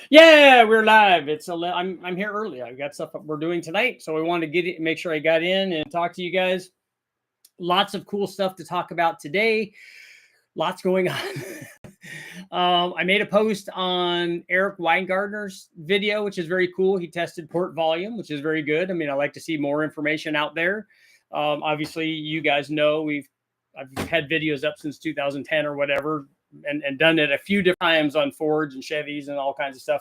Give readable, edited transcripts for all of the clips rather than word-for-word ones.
Yeah, we're live. I'm here early. I've got stuff that we're doing tonight, so we wanted to make sure I got in and talk to you guys. Lots of cool stuff to talk about today. Lots going on. I made a post on Eric Weingartner's video, which is very cool. He tested port volume, which is very good. I mean, I like to see more information out there. Obviously, you guys know I've had videos up since 2010 or whatever, and done it a few different times on Fords and Chevys and all kinds of stuff,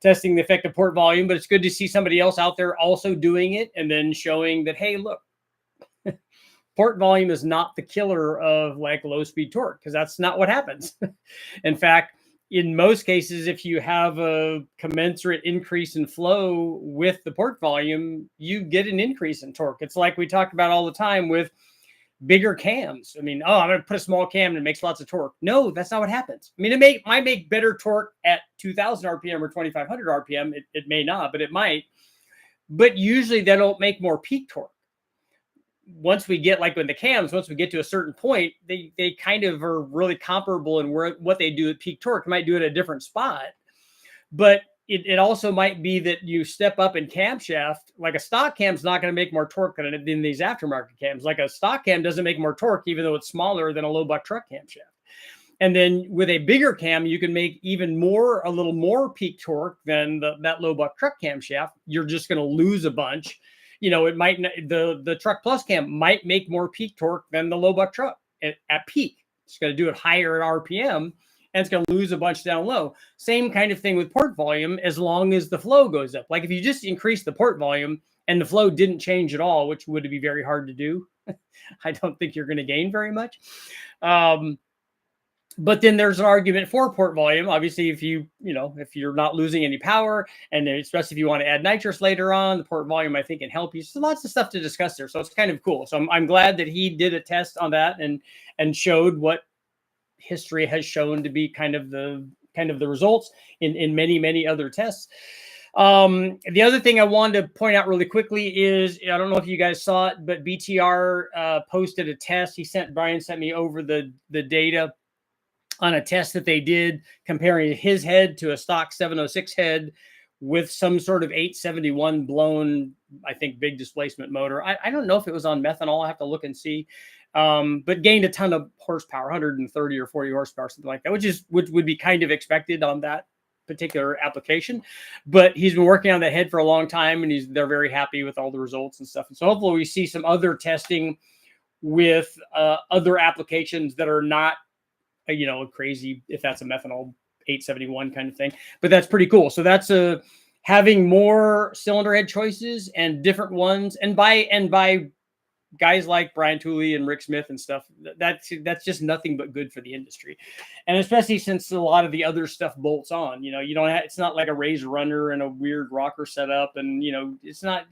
testing the effect of port volume. But it's good to see somebody else out there also doing it and then showing that, hey, look, port volume is not the killer of like low speed torque, because that's not what happens. In fact, in most cases, if you have a commensurate increase in flow with the port volume, you get an increase in torque. It's like we talk about all the time with bigger cams. I mean, oh, I'm going to put a small cam and it makes lots of torque. No, that's not what happens. I mean, might make better torque at 2000 RPM or 2500 RPM. It may not, but it might. But usually they don't make more peak torque. Once we get, like with the cams, once we get to a certain point, they kind of are really comparable in what they do at peak torque. They might do it at a different spot, but it also might be that you step up in camshaft. Like a stock cam's not going to make more torque than these aftermarket cams. Like a stock cam doesn't make more torque, even though it's smaller than a low buck truck camshaft. And then with a bigger cam, you can make even more, a little more peak torque than that low buck truck camshaft. You're just going to lose a bunch. You know, it might, the Truck Plus cam might make more peak torque than the low buck truck at peak. It's going to do it higher at RPM, and it's going to lose a bunch down low. Same kind of thing with port volume, as long as the flow goes up. Like if you just increase the port volume and the flow didn't change at all, which would be very hard to do, I don't think you're going to gain very much. But then there's an argument for port volume. Obviously, if you're not losing any power, and especially if you want to add nitrous later on, the port volume, I think, can help you. So lots of stuff to discuss there. So it's kind of cool. So I'm glad that he did a test on that and showed what history has shown to be kind of the results in many other tests. The other thing I wanted to point out really quickly is, I don't know if you guys saw it, but BTR posted a test. Brian sent me over the data on a test that they did comparing his head to a stock 706 head with some sort of 871 blown, I think, big displacement motor. I don't know if it was on methanol. I have to look and see. But gained a ton of horsepower, 130 or 40 horsepower, something like that, which would be kind of expected on that particular application. But he's been working on that head for a long time, and they're very happy with all the results and stuff. And so hopefully we see some other testing with other applications that are not, crazy, if that's a methanol 871 kind of thing. But that's pretty cool. So that's having more cylinder head choices and different ones, and by guys like Brian Tooley and Rick Smith and stuff. That's just nothing but good for the industry, and especially since a lot of the other stuff bolts on. You don't have, it's not like a raised runner and a weird rocker setup, and it's not.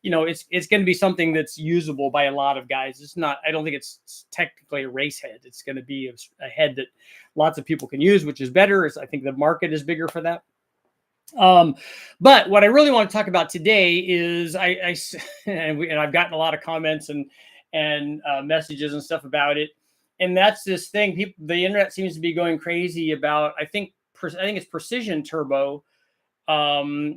It's going to be something that's usable by a lot of guys. It's not. I don't think it's technically a race head. It's going to be a head that lots of people can use, which is better. I think the market is bigger for that. But what I really want to talk about today is and I've gotten a lot of comments and messages and stuff about it. And that's this thing. The internet seems to be going crazy about, I think it's Precision Turbo,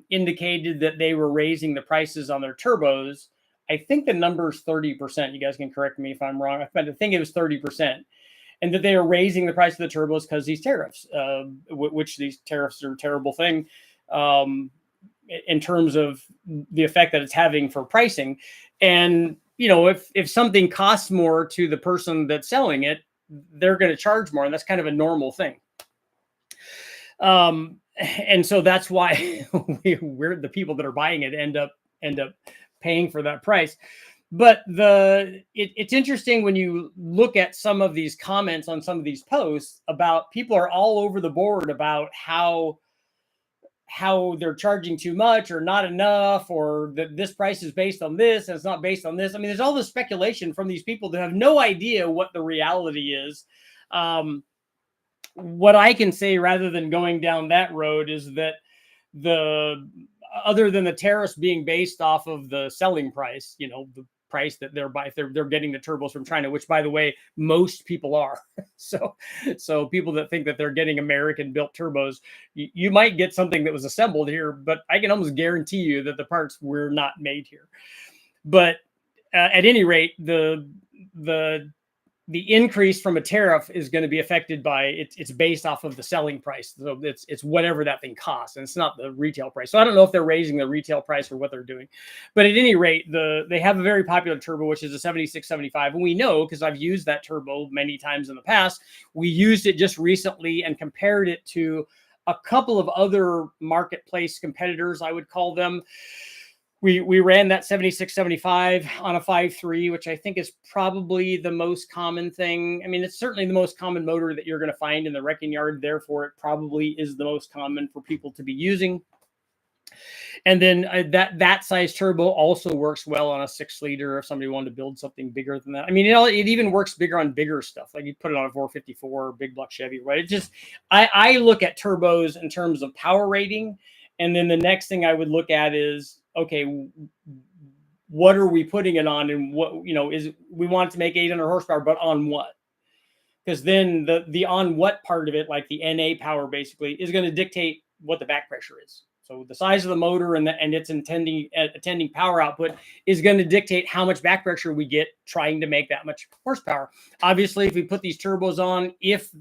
indicated that they were raising the prices on their turbos. I think the number is 30%. You guys can correct me if I'm wrong. I think it was 30%. And that they are raising the price of the turbos because these tariffs, which these tariffs are a terrible thing. In terms of the effect that it's having for pricing. And, if something costs more to the person that's selling it, they're going to charge more. And that's kind of a normal thing. And so that's why we're the people that are buying it end up paying for that price. But it's interesting when you look at some of these comments on some of these posts about people are all over the board about how they're charging too much or not enough, or that this price is based on this and it's not based on this. I mean, there's all this speculation from these people that have no idea what the reality is. What I can say, rather than going down that road, is that other than the tariffs being based off of the selling price, the price that they're getting the turbos from China, which by the way, most people are. So people that think that they're getting American built turbos, you might get something that was assembled here, but I can almost guarantee you that the parts were not made here. But at any rate, the increase from a tariff is going to be affected by it's based off of the selling price. So it's whatever that thing costs, and it's not the retail price. So I don't know if they're raising the retail price or what they're doing, but at any rate, they have a very popular turbo, which is a 7675. And we know, because I've used that turbo many times in the past, we used it just recently and compared it to a couple of other marketplace competitors, I would call them. We ran that 7675 on a 5.3, which I think is probably the most common thing. I mean, it's certainly the most common motor that you're going to find in the wrecking yard. Therefore, it probably is the most common for people to be using. And then that size turbo also works well on a 6-liter if somebody wanted to build something bigger than that. I mean, it even works bigger on bigger stuff. Like you put it on a 454 big block Chevy, right? It just, I look at turbos in terms of power rating. And then the next thing I would look at is, okay, what are we putting it on, and what, is we want it to make 800 horsepower, but on what? Because then the on what part of it, like the NA power, basically is going to dictate what the back pressure is. So the size of the motor and its attending power output is going to dictate how much back pressure we get trying to make that much horsepower. Obviously, if we put these turbos on, if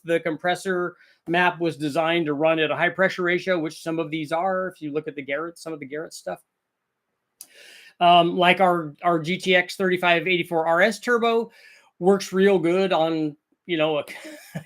the compressor map was designed to run at a high pressure ratio, which some of these are, if you look at the Garrett, some of the Garrett stuff, like our GTX 3584 RS turbo works real good on, a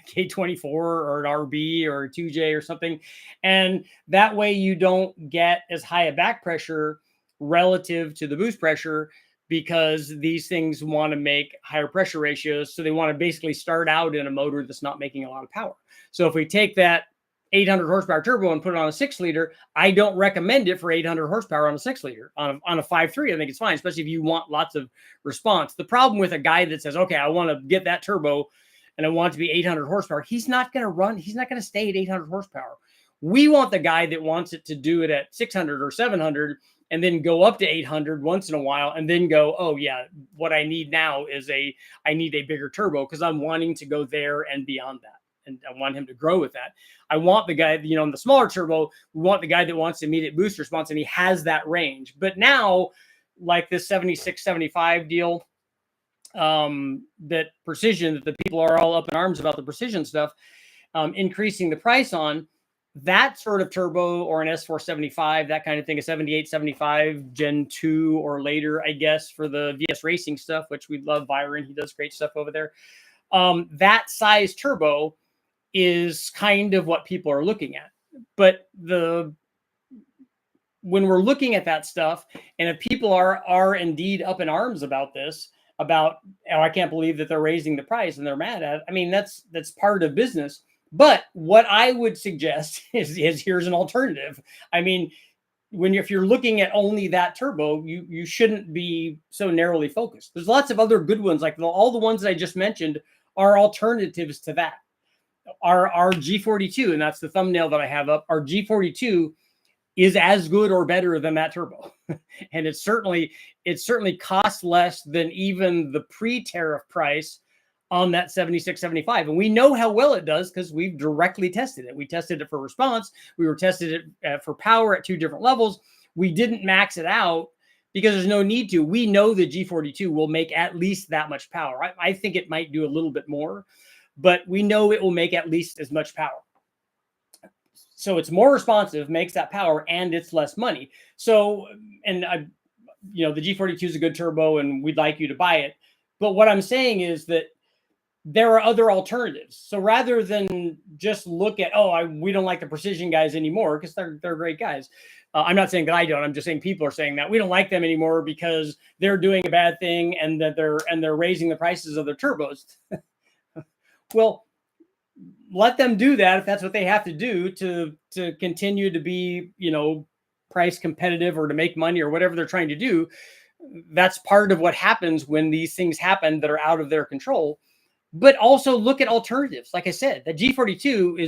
K24 or an RB or a 2J or something. And that way you don't get as high a back pressure relative to the boost pressure, because these things want to make higher pressure ratios. So they want to basically start out in a motor that's not making a lot of power. So if we take that 800 horsepower turbo and put it on a 6-liter, I don't recommend it for 800 horsepower on a 6-liter. On a 5.3, I think it's fine, especially if you want lots of response. The problem with a guy that says, okay, I want to get that turbo and I want it to be 800 horsepower, he's not going to stay at 800 horsepower. We want the guy that wants it to do it at 600 or 700 and then go up to 800 once in a while, and then go, oh yeah, what I need now is I need a bigger turbo, because I'm wanting to go there and beyond that. And I want him to grow with that. I want the guy, in the smaller turbo, we want the guy that wants immediate boost response, and he has that range. But now, like this 7675 deal, that Precision, that the people are all up in arms about the Precision stuff, increasing the price on, that sort of turbo, or an S475, that kind of thing, a 7875 Gen 2 or later, I guess, for the VS Racing stuff, which we love Byron. He does great stuff over there. That size turbo is kind of what people are looking at. But when we're looking at that stuff, and if people are indeed up in arms about this, about, oh, I can't believe that they're raising the price and they're mad at it. I mean, that's part of business. But what I would suggest is here's an alternative. I mean, if you're looking at only that turbo, you shouldn't be so narrowly focused. There's lots of other good ones, like all the ones that I just mentioned are alternatives to that. Our G42, and that's the thumbnail that I have up, our G42 is as good or better than that turbo. And it certainly costs less than even the pre-tariff price on that 7675. And we know how well it does because we've directly tested it. We tested it for response. We were tested it for power at 2 different levels. We didn't max it out because there's no need to. We know the G42 will make at least that much power. I think it might do a little bit more, but we know it will make at least as much power. So it's more responsive, makes that power, and it's less money. So, and the G42 is a good turbo and we'd like you to buy it. But what I'm saying is that there are other alternatives. So rather than just look at, we don't like the Precision guys anymore because they're great guys. I'm not saying that I don't. I'm just saying people are saying that we don't like them anymore because they're doing a bad thing and that they're raising the prices of their turbos. Well, let them do that if that's what they have to do to continue to be, price competitive or to make money or whatever they're trying to do. That's part of what happens when these things happen that are out of their control. But also look at alternatives. Like I said, the G42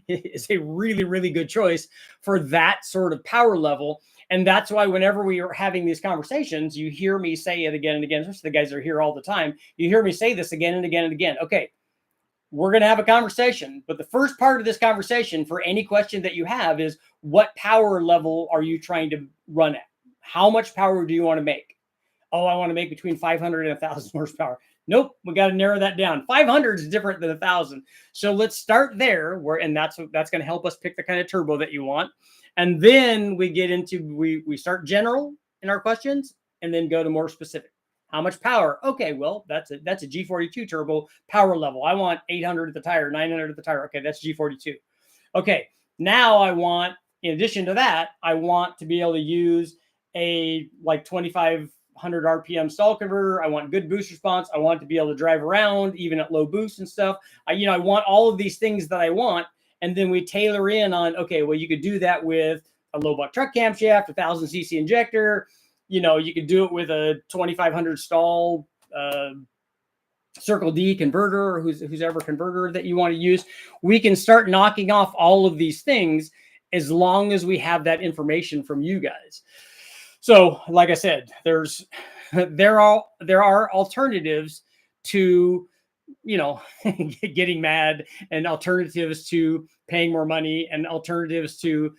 is a really, really good choice for that sort of power level. And that's why whenever we are having these conversations, you hear me say it again and again, especially the guys that are here all the time. You hear me say this again and again and again. Okay, we're going to have a conversation, but the first part of this conversation for any question that you have is, what power level are you trying to run at? How much power do you want to make? Oh, I want to make between 500 and 1,000 horsepower. Nope, we got to narrow that down. 500 is different than 1,000. So let's start there, and that's going to help us pick the kind of turbo that you want. And then we get into, we start general in our questions and then go to more specific. How much power? Okay, well, that's a G42 turbo power level. I want 800 at the tire, 900 at the tire. Okay, that's G42. Okay, now I want, in addition to that, I want to be able to use a like 2,500 RPM stall converter. I want good boost response. I want to be able to drive around even at low boost and stuff. I want all of these things that I want. And then we tailor in on, okay, well, you could do that with a low buck truck camshaft, 1,000 cc injector. You could do it with a 2,500 stall Circle D converter, or whoever converter that you want to use. We can start knocking off all of these things as long as we have that information from you guys. So, like I said, there are alternatives to getting mad, and alternatives to paying more money, and alternatives to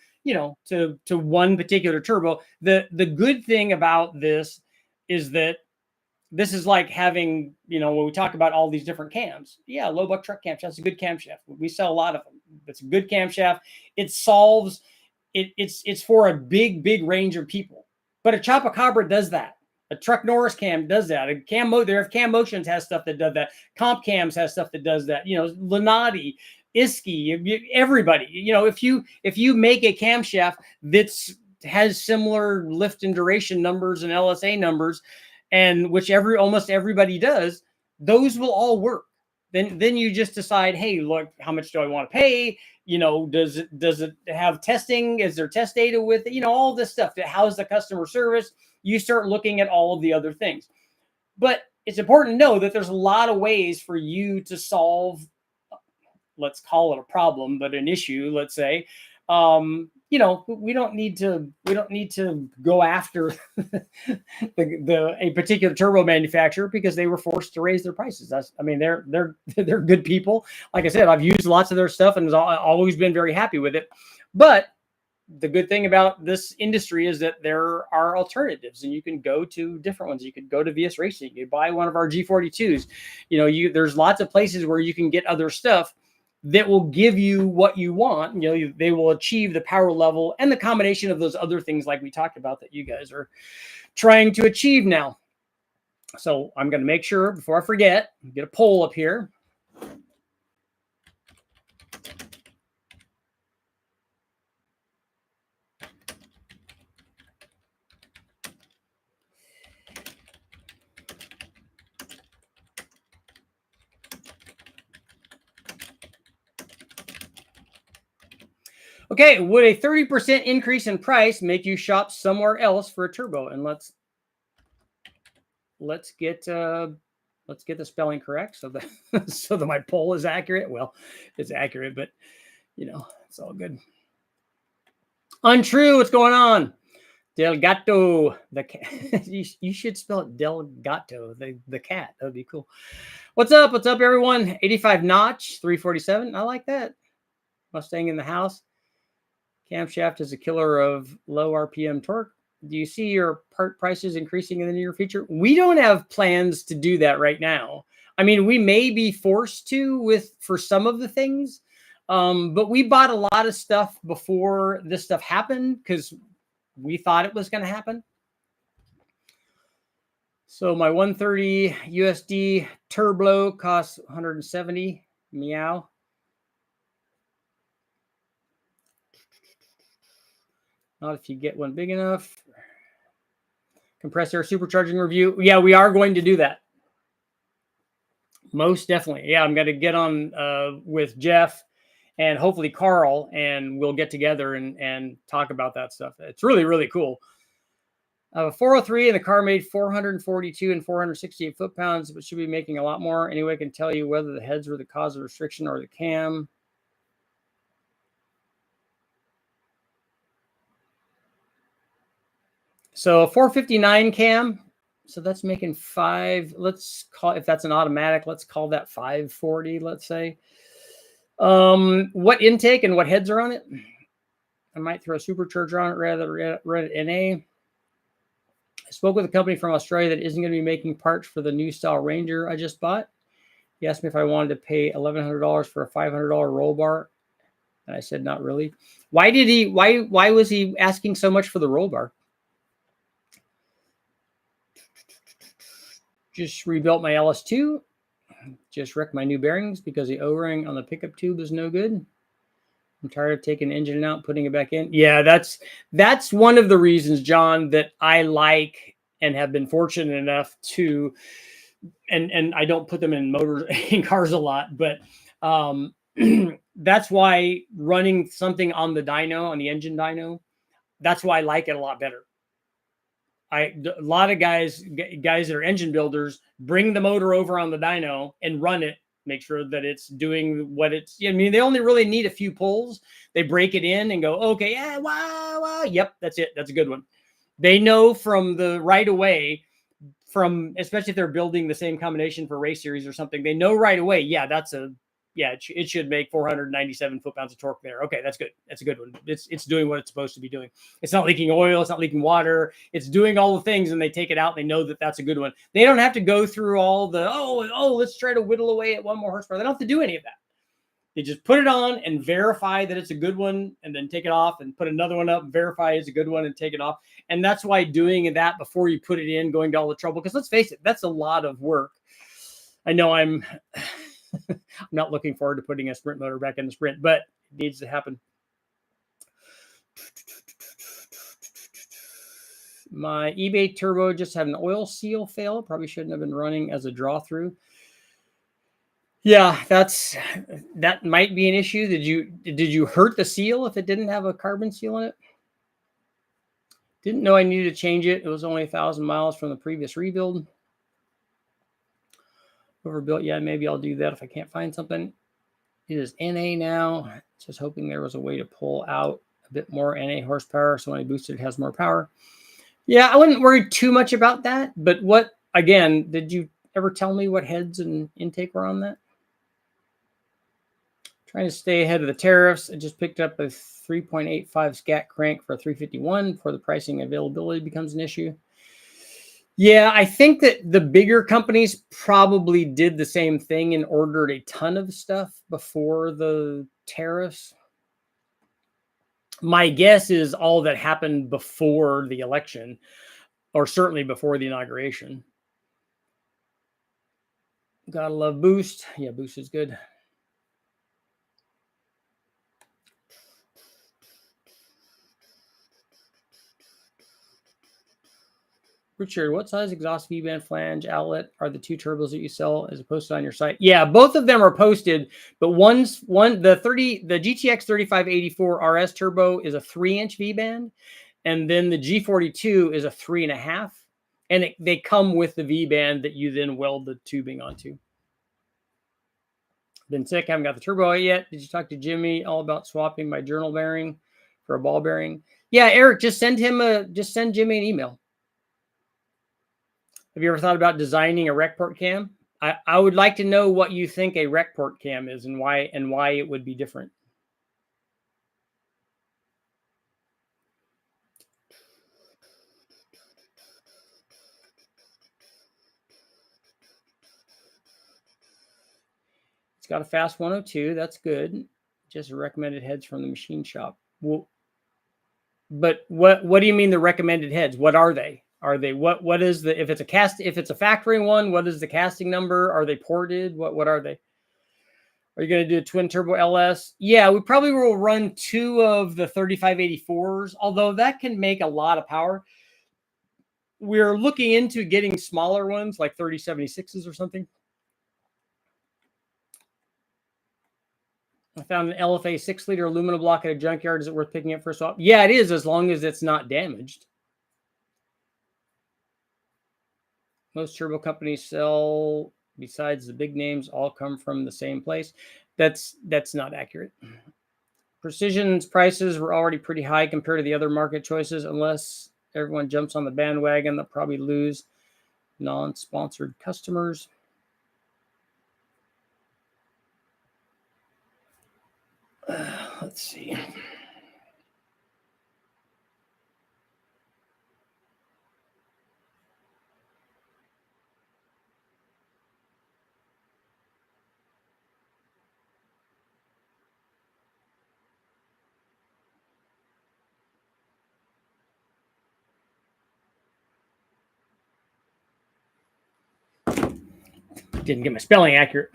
to one particular turbo. The good thing about this is that this is like having, when we talk about all these different cams. Yeah, low buck truck camshaft, that's a good camshaft. We sell a lot of them. It's a good camshaft. It solves it's for a big range of people. But a Chupacabra does that. A Truck Norris cam does that. A Cam Motions has stuff that does that. Comp Cams has stuff that does that. Lenati, Iski, everybody. If you make a camshaft that's has similar lift and duration numbers and LSA numbers, and which almost everybody does, those will all work. Then you just decide, hey, look, how much do I want to pay? Does it have testing? Is there test data with it? All this stuff. How's the customer service? You start looking at all of the other things. But it's important to know that there's a lot of ways for you to solve, let's call it a problem, but an issue, let's say. We don't need to go after a particular turbo manufacturer because they were forced to raise their prices. They're good people. Like I said, I've used lots of their stuff and always been very happy with it. But the good thing about this industry is that there are alternatives, and you can go to different ones. You could go to VS Racing. You buy one of our G42s. There's lots of places where you can get other stuff that will give you what you want. They will achieve the power level and the combination of those other things like we talked about that you guys are trying to achieve now. So I'm going to make sure, before I forget, get a poll up here. Okay, would a 30% increase in price make you shop somewhere else for a turbo? And let's get the spelling correct so that my poll is accurate. Well, it's accurate, but it's all good. Untrue. What's going on? Delgato, the cat. You should spell it Delgato, the cat. That would be cool. What's up? What's up, everyone? 85 notch, 347. I like that. Mustang in the house. Camshaft is a killer of low RPM torque. Do you see your part prices increasing in the near future? We don't have plans to do that right now. We may be forced to for some of the things, but we bought a lot of stuff before this stuff happened because we thought it was going to happen. So my 130 USD turbo costs 170. Meow. Not if you get one big enough. Compressed air supercharging review. Yeah, we are going to do that. Most definitely. Yeah, I'm going to get on with Jeff and hopefully Carl, and we'll get together and talk about that stuff. It's really, really cool. I have a 403 and the car made 442 and 468 foot-pounds, but should be making a lot more. Anyway, I can tell you whether the heads were the cause of restriction or the cam. So 459 cam. So that's making 5. Let's call, if that's an automatic, let's call that 540, let's say. What intake and what heads are on it? I might throw a supercharger on it rather than NA. I spoke with a company from Australia that isn't going to be making parts for the new style Ranger I just bought. He asked me if I wanted to pay $1,100 for a $500 roll bar. And I said, not really. Why was he asking so much for the roll bar? Just rebuilt my LS2. Just wrecked my new bearings because the O-ring on the pickup tube is no good. I'm tired of taking the engine out, putting it back in. Yeah, that's one of the reasons, John, that I like and have been fortunate enough to, and I don't put them in motors in cars a lot, but that's why running something on the dyno, on the engine dyno, that's why I like it a lot better. A lot of guys that are engine builders bring the motor over on the dyno and run it, make sure that it's doing what it's, I mean, they only really need a few pulls. They break it in and go, okay, yeah, wow, yep, that's it. That's a good one. They know from the right away, from, especially if they're building the same combination for race series or something, they know right away, yeah, it should make 497 foot-pounds of torque there. Okay, that's good. That's a good one. It's doing what it's supposed to be doing. It's not leaking oil. It's not leaking water. It's doing all the things, and they take it out. They know that that's a good one. They don't have to go through all the, let's try to whittle away at 1 more horsepower. They don't have to do any of that. They just put it on and verify that it's a good one, and then take it off and put another one up, verify it's a good one, and take it off. And that's why doing that before you put it in, going to all the trouble, because let's face it, that's a lot of work. I know I'm not looking forward to putting a sprint motor back in the sprint, but it needs to happen. My eBay turbo just had an oil seal fail. Probably shouldn't have been running as a draw through. Yeah, that might be an issue. Did you hurt the seal if it didn't have a carbon seal in it? Didn't know I needed to change it. It was only 1,000 miles from the previous rebuild. Overbuilt, yeah, maybe I'll do that if I can't find something. It is NA now. Just hoping there was a way to pull out a bit more NA horsepower, so when I boost it has more power. Yeah, I wouldn't worry too much about that. But what, again, did you ever tell me what heads and intake were on that? Trying to stay ahead of the tariffs. I just picked up a 3.85 scat crank for 351 before the pricing availability becomes an issue. Yeah, I think that the bigger companies probably did the same thing and ordered a ton of stuff before the tariffs. My guess is all that happened before the election, or certainly before the inauguration. Gotta love Boost. Yeah, Boost is good. Richard, what size exhaust V-band flange outlet are the 2 turbos that you sell as posted on your site? Yeah, both of them are posted, but the GTX 3584 RS turbo is a 3-inch V-band, and then the G42 is a 3.5, and they come with the V-band that you then weld the tubing onto. Been sick, haven't got the turbo out yet. Did you talk to Jimmy all about swapping my journal bearing for a ball bearing? Yeah, Eric, just send Jimmy an email. Have you ever thought about designing a rec port cam? I would like to know what you think a rec port cam is and why it would be different. It's got a fast 102. That's good. Just recommended heads from the machine shop. Well, but what do you mean the recommended heads? What are they? Are they what is the, if it's a factory one, what is the casting number? Are they ported? What are they? Are you going to do a twin turbo LS? Yeah, we probably will run 2 of the 3584s, although that can make a lot of power. We're looking into getting smaller ones like 3076s or something. I found an LFA 6-liter aluminum block at a junkyard. Is it worth picking up for a swap? Yeah, it is, as long as it's not damaged. Most turbo companies sell, besides the big names, all come from the same place. That's not accurate. Precision's prices were already pretty high compared to the other market choices, unless everyone jumps on the bandwagon, they'll probably lose non-sponsored customers. Let's see. Didn't get my spelling accurate.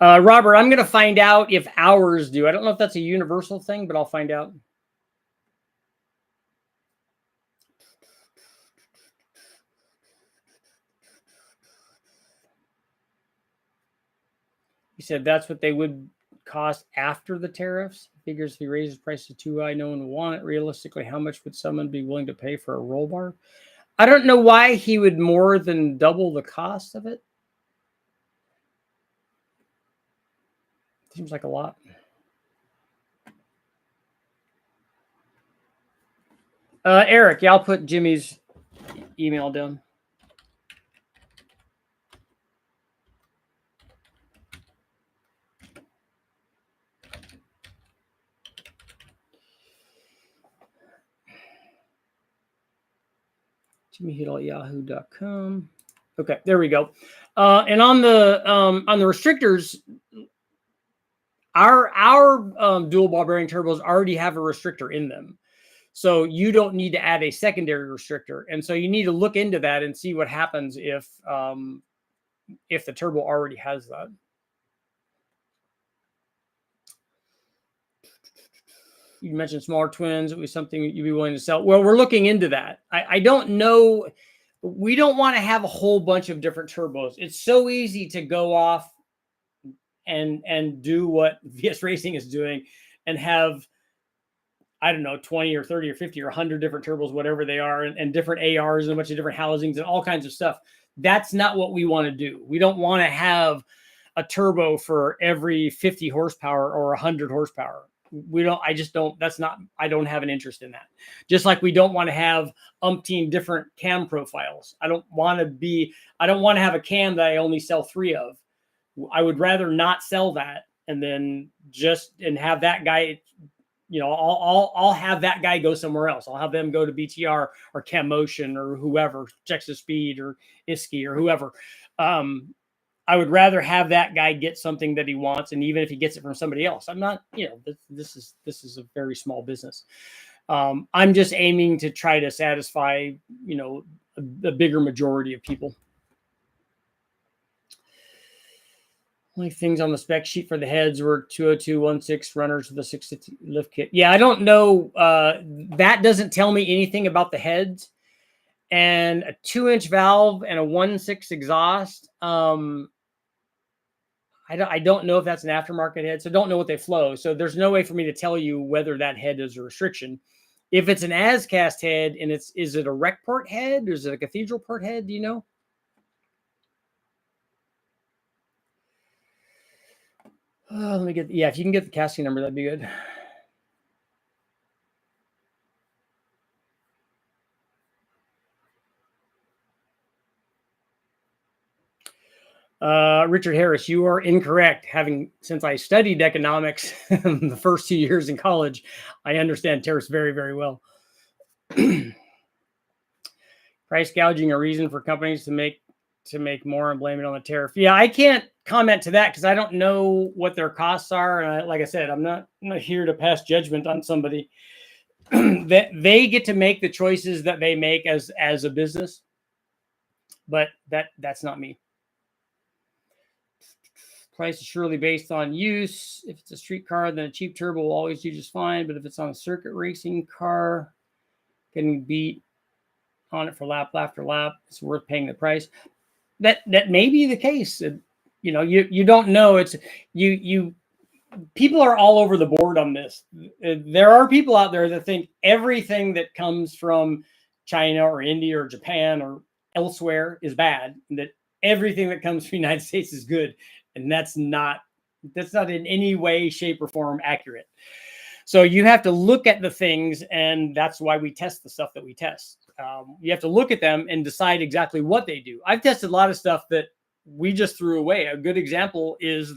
Robert, I'm going to find out if ours do. I don't know if that's a universal thing, but I'll find out. He said that's what they would cost after the tariffs. Figures if he raises prices too high, no one will want it. Realistically, how much would someone be willing to pay for a roll bar? I don't know why he would more than double the cost of it. Seems like a lot. Eric, yeah, I'll put Jimmy's email down. jimmyhill@yahoo.com. Okay, there we go. And on the restrictors, our dual ball bearing turbos already have a restrictor in them. So you don't need to add a secondary restrictor. And so you need to look into that and see what happens if the turbo already has that. You mentioned smaller twins. It was something you'd be willing to sell. Well, we're looking into that. I don't know. We don't want to have a whole bunch of different turbos. It's so easy to go off and do what VS Racing is doing and have, I don't know, 20 or 30 or 50 or 100 different turbos, whatever they are, and different ARs and a bunch of different housings and all kinds of stuff. That's not what we want to do. We don't want to have a turbo for every 50 horsepower or 100 horsepower. I don't have an interest in that. Just like we don't want to have umpteen different cam profiles. I don't want to have a cam that I only sell 3 of. I would rather not sell that and then and have that guy, I'll have that guy go somewhere else. I'll have them go to BTR or Cam Motion or whoever, Checks the Speed or Iski or whoever. I would rather have that guy get something that he wants, and even if he gets it from somebody else, I'm not. This is a very small business. I'm just aiming to try to satisfy, a bigger majority of people. Only things on the spec sheet for the heads were 202.16 runners with a 650 lift kit. Yeah, I don't know. That doesn't tell me anything about the heads. And a 2-inch valve and a 1.6 exhaust. I don't know if that's an aftermarket head, so I don't know what they flow. So there's no way for me to tell you whether that head is a restriction. If it's an as-cast head and is it a rec port head or is it a cathedral port head? Do you know? Let me get, if you can get the casting number, that'd be good. Richard Harris, you are incorrect. Since I studied economics the first 2 years in college, I understand tariffs very, very well. Price gouging a reason for companies to make more and blame it on the tariff. Yeah, I can't comment to that because I don't know what their costs are. And like I said, I'm not here to pass judgment on somebody. That they get to make the choices that they make as a business, but that's not me. Price is surely based on use. If it's a street car, then a cheap turbo will always do just fine. But if it's on a circuit racing car, getting beat on it for lap after lap, it's worth paying the price. That may be the case. You don't know. It's you. People are all over the board on this. There are people out there that think everything that comes from China or India or Japan or elsewhere is bad, and that everything that comes from the United States is good. And that's not in any way, shape, or form accurate. So you have to look at the things, and that's why we test the stuff that we test. You have to look at them and decide exactly what they do. I've tested a lot of stuff that we just threw away. A good example is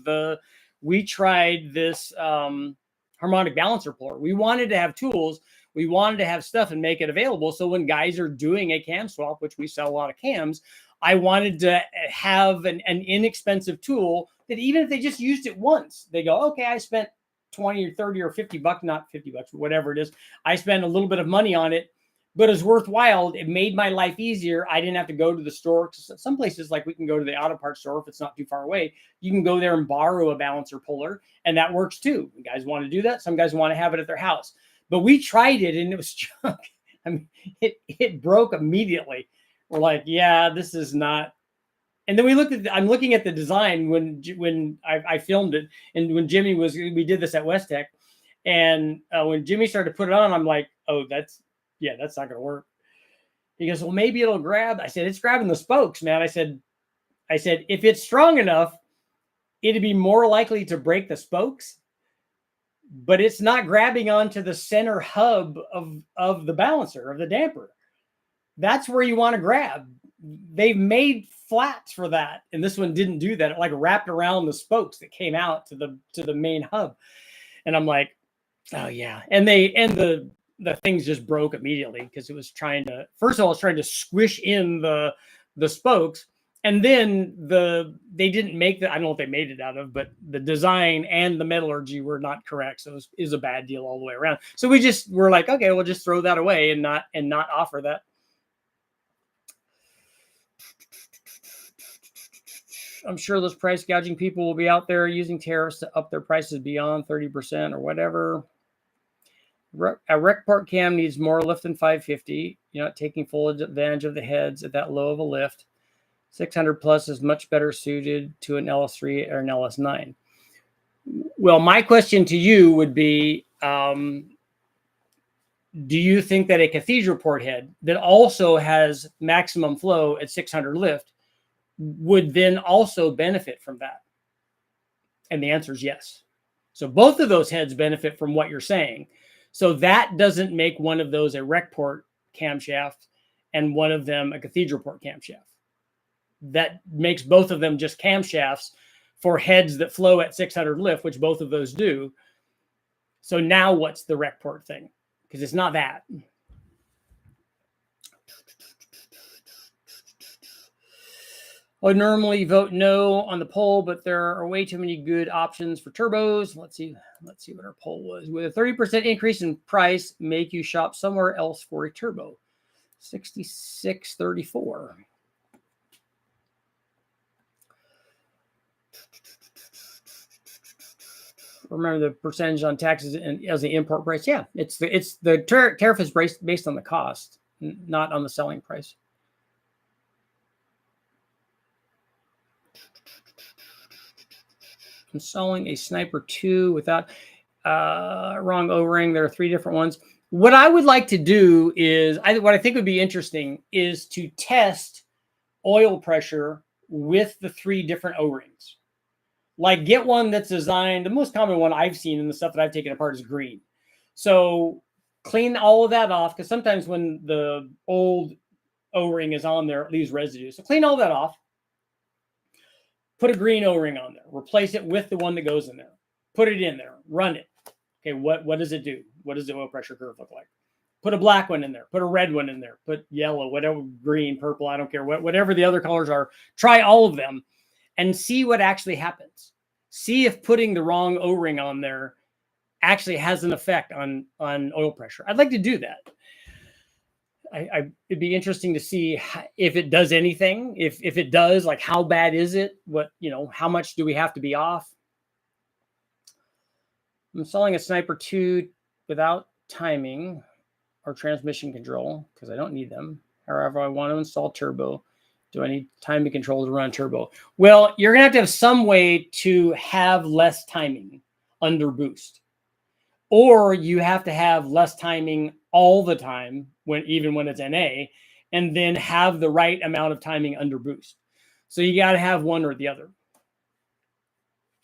we tried this harmonic balancer puller. We wanted to have tools. We wanted to have stuff and make it available. So when guys are doing a cam swap, which we sell a lot of cams, I wanted to have an inexpensive tool that even if they just used it once, they go, okay, I spent 20 or 30 or 50 bucks, not 50 bucks, but whatever it is. I spent a little bit of money on it, but it's worthwhile. It made my life easier. I didn't have to go to the store. Some places, like we can go to the auto parts store if it's not too far away. You can go there and borrow a balancer puller, and that works too. You guys want to do that? Some guys want to have it at their house. But we tried it, and it was junk. I mean, it broke immediately. We're like, yeah, this is not. And then we looked at. I'm looking at the design when I filmed it, and when Jimmy we did this at West Tech, and when Jimmy started to put it on, I'm like, oh, that's not going to work. He goes, well, maybe it'll grab. I said, it's grabbing the spokes, man. I said, if it's strong enough, it'd be more likely to break the spokes, but it's not grabbing onto the center hub of the balancer, of the damper. That's where you want to grab. They've made flats for that, and this one didn't do that. It like wrapped around the spokes that came out to the main hub. And I'm like, oh yeah. And the things just broke immediately because it was trying to, first of all, it's trying to squish in the spokes. And then they didn't make I don't know what they made it out of, but the design and the metallurgy were not correct. So it was a bad deal all the way around. So we're like, okay, we'll just throw that away and not offer that. I'm sure those price gouging people will be out there using tariffs to up their prices beyond 30% or whatever. A rec part cam needs more lift than 550. You're not taking full advantage of the heads at that low of a lift. 600 plus is much better suited to an LS3 or an LS9. Well, my question to you would be, do you think that a cathedral port head that also has maximum flow at 600 lift would then also benefit from that? And the answer is yes. So both of those heads benefit from what you're saying. So that doesn't make one of those a rec port camshaft and one of them a cathedral port camshaft. That makes both of them just camshafts for heads that flow at 600 lift, which both of those do. So now what's the rec port thing? Because it's not that. I would normally vote no on the poll, but there are way too many good options for turbos. Let's see what our poll was. With a 30% increase in price, make you shop somewhere else for a turbo. 6634. Remember the percentage on taxes and as the import price. Yeah, it's the tariff is based on the cost, not on the selling price. I'm selling a Sniper 2 without wrong O-ring. There are 3 different ones. What I would like to do is, what I think would be interesting is to test oil pressure with the 3 different O-rings. Like get one that's designed, the most common one I've seen in the stuff that I've taken apart is green. So clean all of that off, because sometimes when the old O-ring is on there, it leaves residue. So clean all that off. Put a green O-ring on there. Replace it with the one that goes in there. Put it in there. Run it. Okay, what does it do? What does the oil pressure curve look like? Put a black one in there. Put a red one in there. Put yellow, whatever, green, purple, I don't care. Whatever the other colors are. Try all of them and see what actually happens. See if putting the wrong O-ring on there actually has an effect on oil pressure. I'd like to do that. It'd be interesting to see if it does anything. If it does, like how bad is it? How much do we have to be off? I'm selling a Sniper 2 without timing or transmission control because I don't need them. However, I want to install turbo. Do I need timing control to run turbo? Well, you're going to have some way to have less timing under boost. Or you have to have less timing all the time, even when it's NA, and then have the right amount of timing under boost. So you got to have one or the other.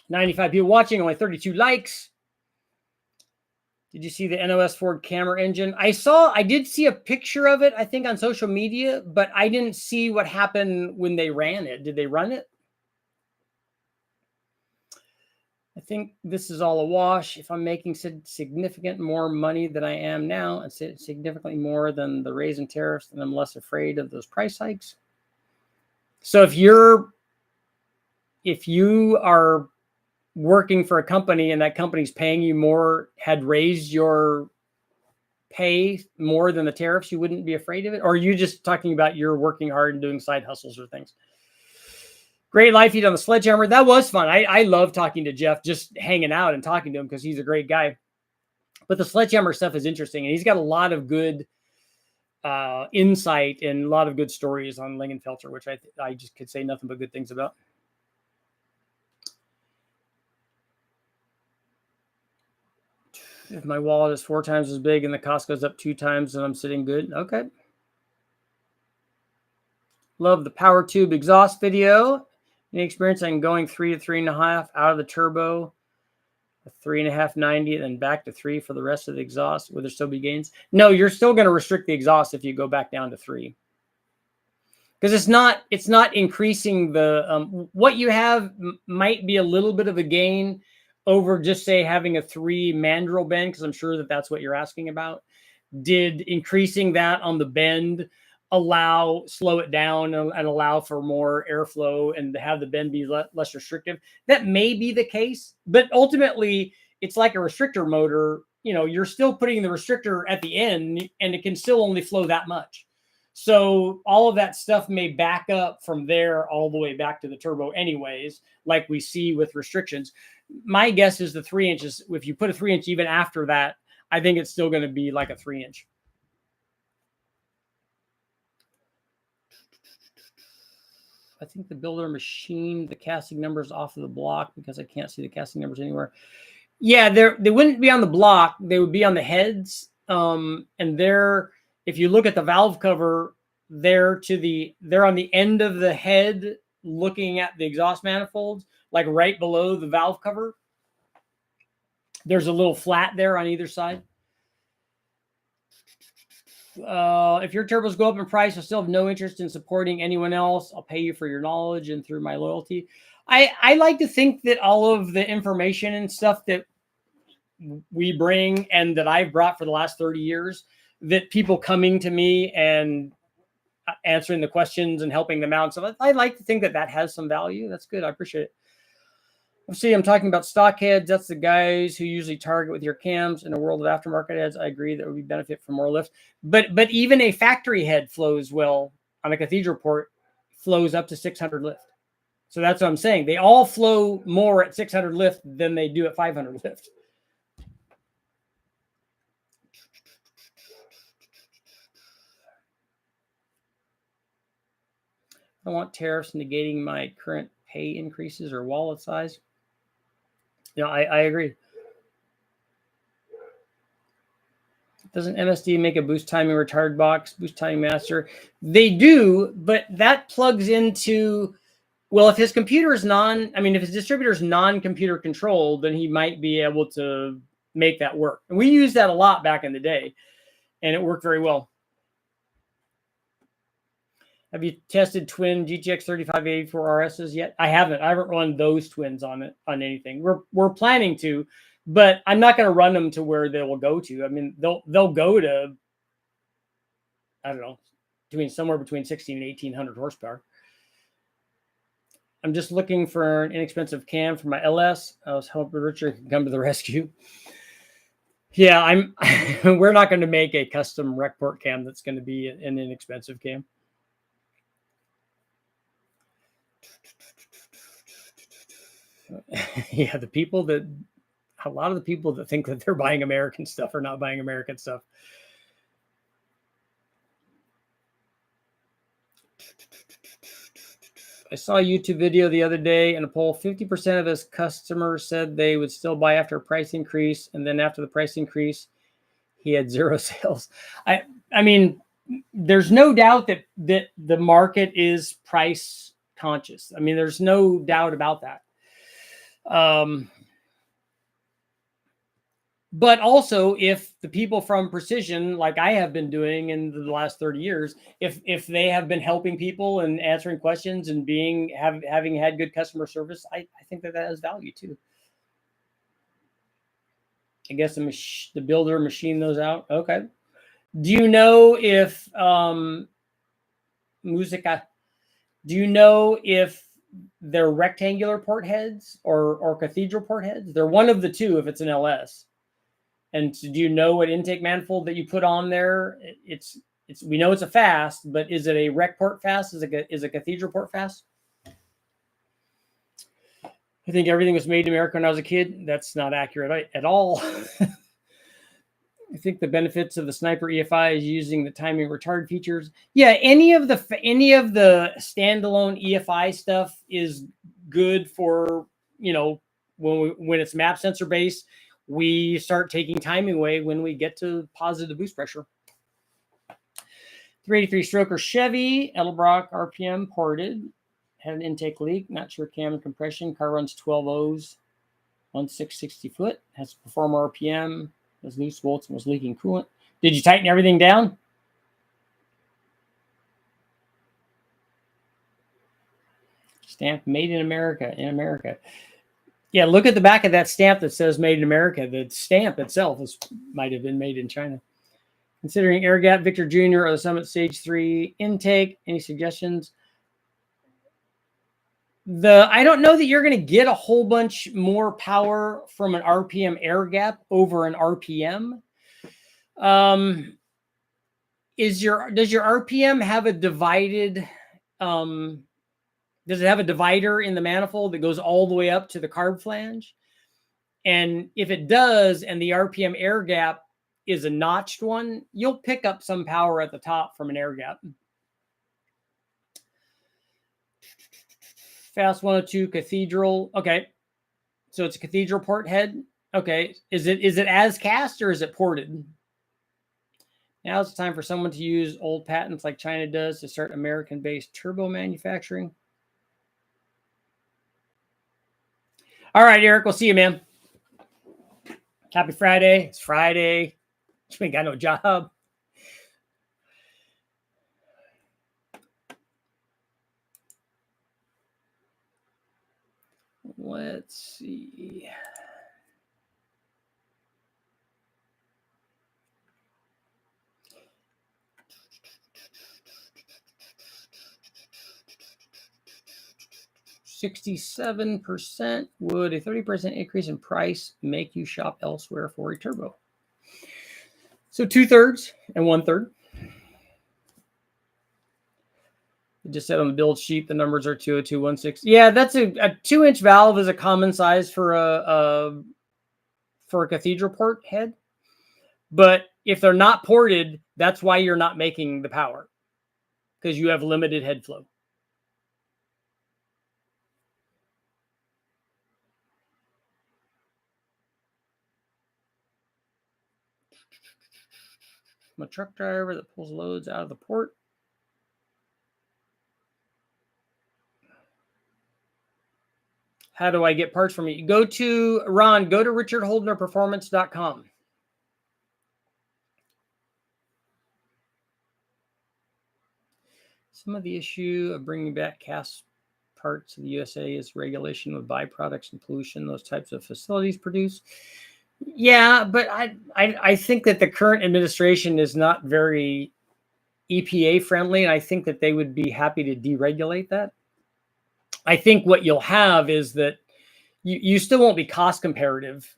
95 people watching, only 32 likes. Did you see the NOS Ford camera engine? I did see a picture of it, I think, on social media, but I didn't see what happened when they ran it. Did they run it? I think this is all a wash. If I'm making significant more money than I am now, and significantly more than the raise in tariffs, then I'm less afraid of those price hikes. So if you are working for a company and that company's paying you more, had raised your pay more than the tariffs, you wouldn't be afraid of it? Or are you just talking about you're working hard and doing side hustles or things? Great live feed on the Sledgehammer. That was fun. I love talking to Jeff, just hanging out and talking to him because he's a great guy. But the Sledgehammer stuff is interesting, and he's got a lot of good insight and a lot of good stories on Lingenfelter, which I just could say nothing but good things about. If my wallet is 4 times as big and the cost goes up 2 times, then I'm sitting good. Okay. Love the power tube exhaust video. Any experience on going 3 to 3.5 out of the turbo, 3.5 90, and then back to 3 for the rest of the exhaust? Will there still be gains? No, you're still going to restrict the exhaust if you go back down to 3, because it's not increasing the what you have might be a little bit of a gain over just say having a 3 mandrel bend, because I'm sure that's what you're asking about. Did increasing that on the bend slow it down and allow for more airflow and to have the bend be less restrictive? That may be the case, but ultimately it's like a restrictor motor. You're still putting the restrictor at the end and it can still only flow that much. So all of that stuff may back up from there all the way back to the turbo anyways, like we see with restrictions. My guess is the 3 inches, if you put a 3 inch even after that, I think it's still going to be like a 3 inch. I think the builder machined the casting numbers off of the block because I can't see the casting numbers anywhere. Yeah, they wouldn't be on the block. They would be on the heads. And if you look at the valve cover, they're on the end of the head looking at the exhaust manifolds, like right below the valve cover. There's a little flat there on either side. If your turbos go up in price, I still have no interest in supporting anyone else. I'll pay you for your knowledge and through my loyalty. I like to think that all of the information and stuff that we bring and that I've brought for the last 30 years, that people coming to me and answering the questions and helping them out. So I like to think that has some value. That's good. I appreciate it. See, I'm talking about stock heads. That's the guys who usually target with your cams. In a world of aftermarket heads, I agree that would be benefit from more lift. But even a factory head flows well on a cathedral port, flows up to 600 lift. So that's what I'm saying. They all flow more at 600 lift than they do at 500 lift. I want tariffs negating my current pay increases or wallet size. I agree. Doesn't MSD make a boost timing retard box, boost timing master? They do, but that plugs into, well, if his computer is if his distributor is non-computer controlled, then he might be able to make that work. And we used that a lot back in the day, and it worked very well. Have you tested twin GTX 3584 RSs yet? I haven't. I haven't run those twins on anything. We're planning to, but I'm not going to run them to where they will go to. I mean, they'll go to, I don't know, somewhere between 16 and 1800 horsepower. I'm just looking for an inexpensive cam for my LS. I was hoping Richard could come to the rescue. Yeah, we're not going to make a custom rec port cam that's going to be an inexpensive cam. Yeah, a lot of the people that think that they're buying American stuff are not buying American stuff. I saw a YouTube video the other day in a poll. 50% of his customers said they would still buy after a price increase, and then after the price increase, he had 0 sales. I mean, there's no doubt that the market is price conscious. I mean, there's no doubt about that. But also, if the people from Precision, like I have been doing in the last 30 years, if they have been helping people and answering questions and having had good customer service, I think that has value too. I guess the builder machined those out. Okay. Do you know if Musica? Do you know if they're rectangular port heads or cathedral port heads? They're one of the two if it's an LS. And do you know what intake manifold that you put on there? It's we know it's a fast, but is it a rec port fast? Is a cathedral port fast? I think everything was made in America when I was a kid. That's not accurate at all. I think the benefits of the Sniper EFI is using the timing retard features. Yeah, any of the standalone EFI stuff is good for, you know, when it's map sensor based. We start taking timing away when we get to positive boost pressure. 383 stroker Chevy, Edelbrock RPM ported. Had an intake leak. Not sure cam and compression. Car runs 12 O's, 1660 foot. Has performer RPM. Has loose bolts and was leaking coolant. Did you tighten everything down? Stamp made in America, Yeah, look at the back of that stamp that says made in America. The stamp itself might have been made in China. Considering air gap, Victor Jr. or the Summit Stage 3 intake, any suggestions? I don't know that you're going to get a whole bunch more power from an RPM air gap over an RPM. Does your RPM have a divided? Does it have a divider in the manifold that goes all the way up to the carb flange? And if it does, and the RPM air gap is a notched one, you'll pick up some power at the top from an air gap. Fast 102 Cathedral. Okay. So it's a Cathedral port head. Okay. Is it as cast or is it ported? Now it's time for someone to use old patents like China does to start American-based turbo manufacturing. All right, Eric. We'll see you, man. Happy Friday. It's Friday. You ain't got no job. Let's see. $67. Would a 30% increase in price make you shop elsewhere for a turbo? So 2/3 and 1/3. It just said on the build sheet the numbers are 20216. Yeah, that's a 2-inch valve is a common size for a cathedral port head. But if they're not ported, that's why you're not making the power, because you have limited head flow. I'm a truck driver that pulls loads out of the port. How do I get parts from you? Go to richardholdnerperformance.com. Some of the issue of bringing back cast parts to the USA is regulation of byproducts and pollution those types of facilities produce. Yeah, but I think that the current administration is not very EPA friendly, and I think that they would be happy to deregulate that. I think what you'll have is that you still won't be cost comparative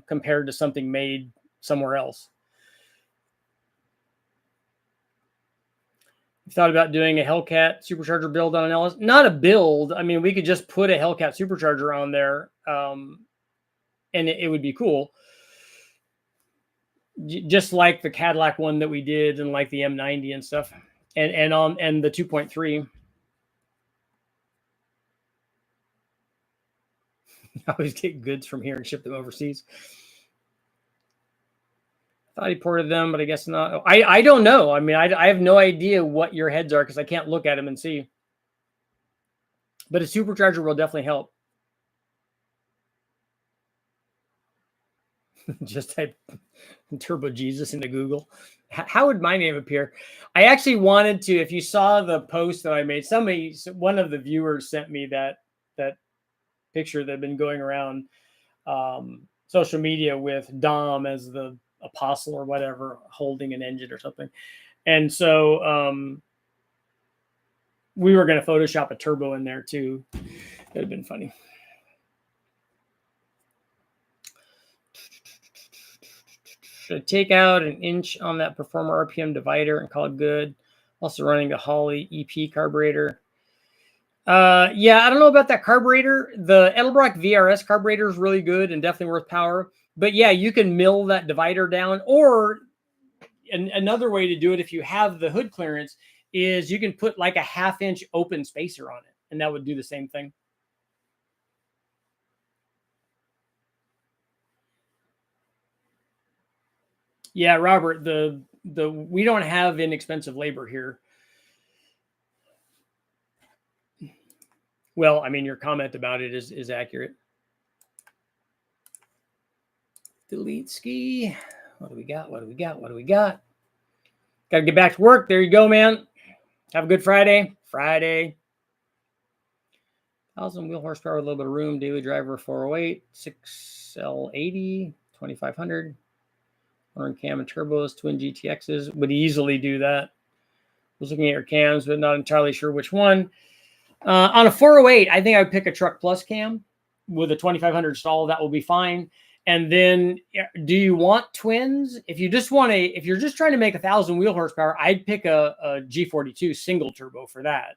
compared to something made somewhere else. You thought about doing a Hellcat supercharger build on an LS? Not a build. I mean, we could just put a Hellcat supercharger on there, and it would be cool. Just like the Cadillac one that we did, and like the M90 and stuff, and the 2.3. I always get goods from here and ship them overseas. I thought he ported them, but I guess not. I don't know. I mean, I have no idea what your heads are because I can't look at them and see. But a supercharger will definitely help. Just type Turbo Jesus into Google. How would my name appear? I actually wanted to, if you saw the post that I made, one of the viewers sent me that picture that had been going around social media with Dom as the apostle or whatever, holding an engine or something. And so we were going to Photoshop a turbo in there too. It would have been funny. Should I take out an inch on that Performer RPM divider and call it good? Also running the Holley EP carburetor. Yeah, I don't know about that carburetor. The Edelbrock VRS carburetor is really good and definitely worth power. But yeah, you can mill that divider down. Or another way to do it, if you have the hood clearance, is you can put like a 1/2 inch open spacer on it, and that would do the same thing. Yeah, Robert, we don't have inexpensive labor here. Well, I mean, your comment about it is accurate. Delete ski. What do we got? What do we got? What do we got? Got to get back to work. There you go, man. Have a good Friday. 1,000 wheel horsepower, a little bit of room. Daily driver 408, 6L80, 2,500. Running cam and turbos, twin GTXs. Would easily do that. Was looking at your cams, but not entirely sure which one. On a 408, I think I would pick a Truck Plus cam with a 2,500 stall. That will be fine. And then, do you want twins? If you just want if you're just trying to make 1,000 wheel horsepower, I'd pick a G42 single turbo for that.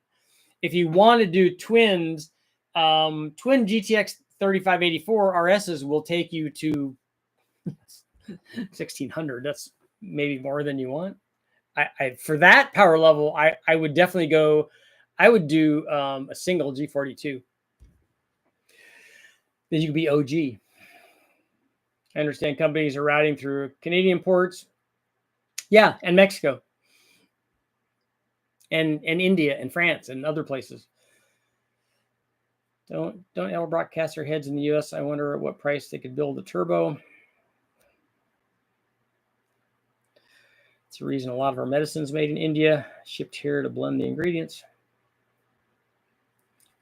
If you want to do twins, twin GTX 3584 RSs will take you to 1,600. That's maybe more than you want. I for that power level, I would definitely go. I would do a single G42. Then you could be OG. I understand companies are routing through Canadian ports. Yeah, and Mexico. And India and France and other places. Don't Edelbrock cast their heads in the US. I wonder at what price they could build a turbo. It's the reason a lot of our medicine's made in India, shipped here to blend the ingredients.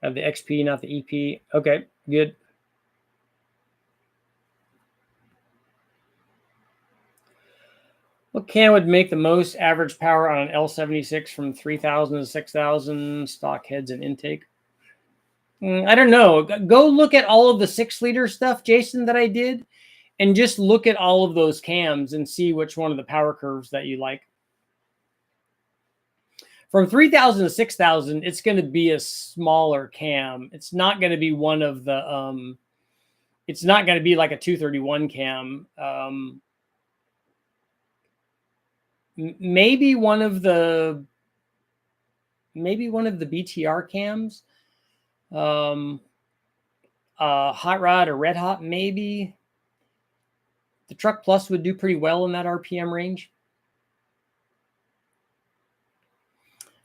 I have the XP, not the EP. Okay, good. What cam would make the most average power on an L76 from 3,000 to 6,000 stock heads and intake? I don't know. Go look at all of the 6-liter stuff, Jason, that I did, and just look at all of those cams and see which one of the power curves that you like. From 3,000 to 6,000, it's going to be a smaller cam. It's not going to be one of the, it's not going to be like a 231 cam. Maybe one of the BTR cams, Hot Rod or Red Hot, maybe. The Truck Plus would do pretty well in that RPM range.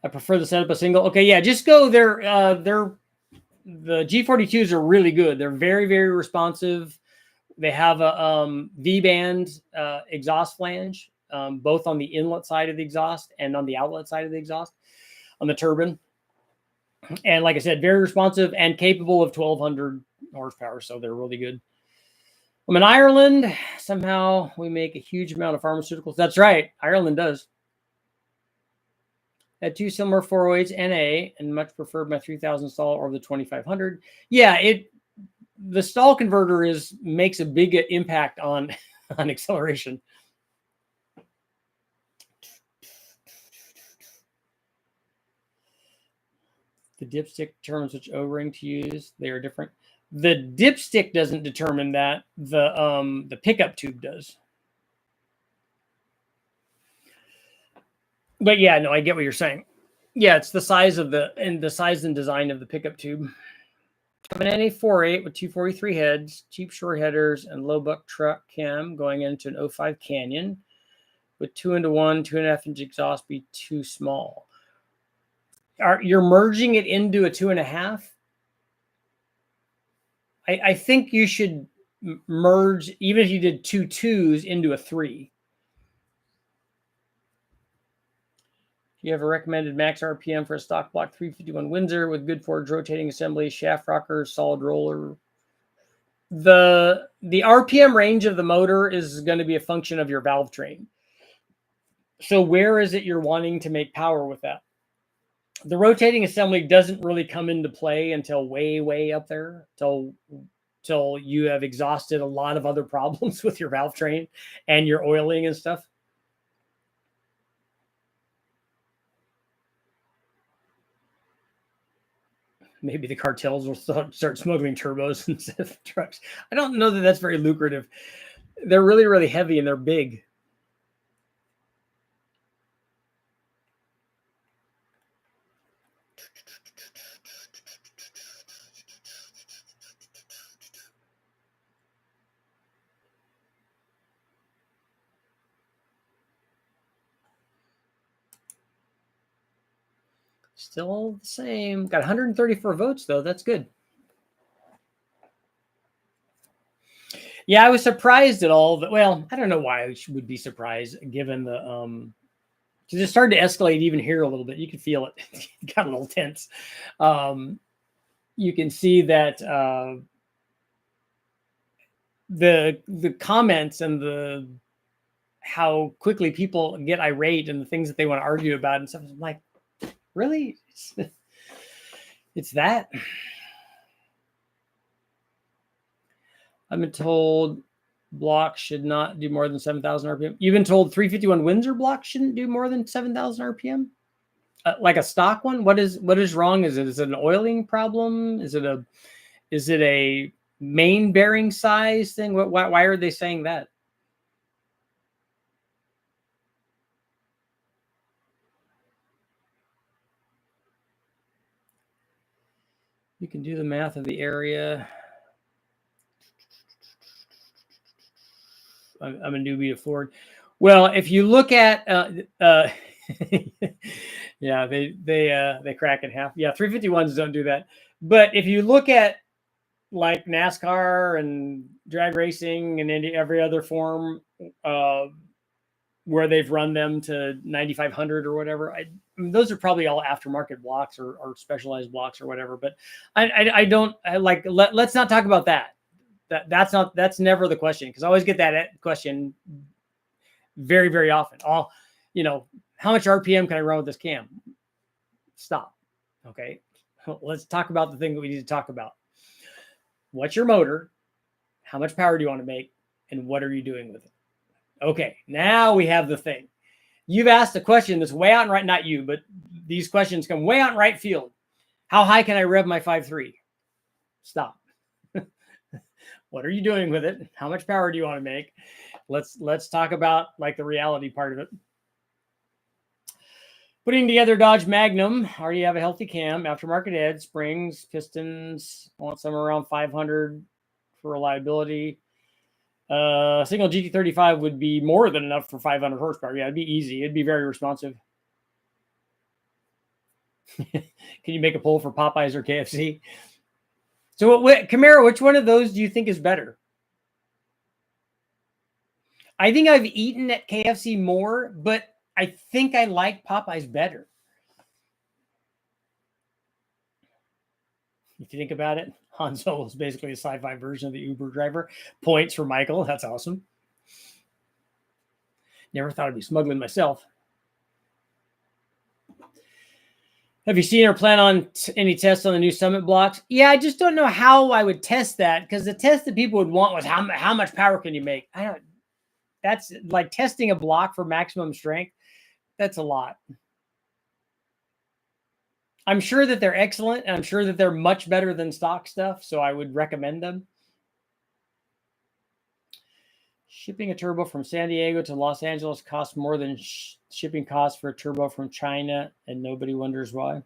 I prefer the setup a single. Okay, yeah, just go there. The G42s are really good. They're very, very responsive. They have a V-band exhaust flange, both on the inlet side of the exhaust and on the outlet side of the exhaust, on the turbine. And like I said, very responsive and capable of 1,200 horsepower. So they're really good. I'm in Ireland. Somehow we make a huge amount of pharmaceuticals. That's right. Ireland does. Had 2 similar 408s NA and much preferred my 3,000 stall over the 2,500. Yeah, the stall converter makes a big impact on acceleration. The dipstick determines which O-ring to use. They are different. The dipstick doesn't determine that. The pickup tube does. But yeah, no, I get what you're saying. Yeah, it's the size of the size and design of the pickup tube. I have an NA48 with 243 heads, cheap short headers, and low buck truck cam going into an 05 Canyon. With 2-1, 2.5 inch exhaust be too small. You're merging it into a 2.5? I think you should merge, even if you did 2 2s into a 3. You have a recommended max RPM for a stock block 351 Windsor with good forged rotating assembly, shaft rocker, solid roller. The RPM range of the motor is going to be a function of your valve train. So where is it you're wanting to make power with that? The rotating assembly doesn't really come into play until way, way up there, till you have exhausted a lot of other problems with your valve train and your oiling and stuff. Maybe the cartels will start smuggling turbos instead of trucks. I don't know that that's very lucrative. They're really, really heavy and they're big. Still the same. Got 134 votes, though. That's good. Yeah, I was surprised at all. Well, I don't know why I would be surprised given the because it started to escalate even here a little bit. You could feel it. It got a little tense. You can see that the comments and the how quickly people get irate and the things that they want to argue about and stuff. I'm like, really? It's that? I've been told blocks should not do more than 7,000 RPM. You've been told 351 Windsor blocks shouldn't do more than 7,000 RPM? Like a stock one? What is wrong? Is it an oiling problem? Is it a main bearing size thing? Why are they saying that? You can do the math of the area. I'm a newbie to Ford. Well, if you look at, yeah, they crack in half. Yeah, 351s don't do that. But if you look at like NASCAR and drag racing and every other form where they've run them to 9,500 or whatever, I mean, those are probably all aftermarket blocks or specialized blocks or whatever. But I don't like. Let's not talk about that. That's never the question, because I always get that question very, very often. How much RPM can I run with this cam? Stop. Okay. Let's talk about the thing that we need to talk about. What's your motor? How much power do you want to make? And what are you doing with it? Okay. Now we have the thing. You've asked a question that's way out in right, not you, but these questions come way out in right field. How high can I rev my 5.3? Stop. What are you doing with it? How much power do you want to make? Let's talk about like the reality part of it. Putting together Dodge Magnum. Already have a healthy cam, aftermarket head, springs, pistons. I want somewhere around 500 for reliability. Single GT35 would be more than enough for 500 horsepower. Yeah, it'd be easy. It'd be very responsive. Can you make a poll for Popeyes or KFC? So, Camaro, which one of those do you think is better? I think I've eaten at KFC more, but I think I like Popeyes better. If you think about it, Han Solo is basically a sci-fi version of the Uber driver. Points for Michael. That's awesome. Never thought I'd be smuggling myself. Have you seen or plan on any tests on the new Summit blocks? Yeah, I just don't know how I would test that, because the test that people would want was how much power can you make? That's like testing a block for maximum strength. That's a lot. I'm sure that they're excellent, and I'm sure that they're much better than stock stuff, so I would recommend them. Shipping a turbo from San Diego to Los Angeles costs more than shipping costs for a turbo from China, and nobody wonders why.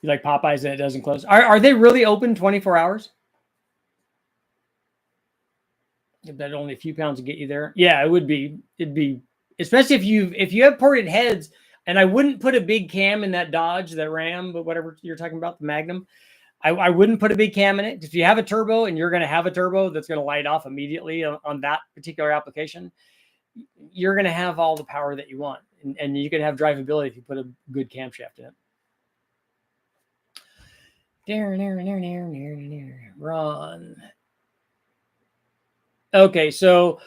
You like Popeyes and it doesn't close? Are they really open 24 hours? I bet only a few pounds to get you there. Yeah, it would be. It'd be, especially if you have ported heads. And I wouldn't put a big cam in that Dodge, that Ram, but whatever you're talking about, the Magnum. I wouldn't put a big cam in it. If you have a turbo and you're going to have a turbo that's going to light off immediately on that particular application, you're going to have all the power that you want. And you can have drivability if you put a good camshaft in it. Run. Okay, so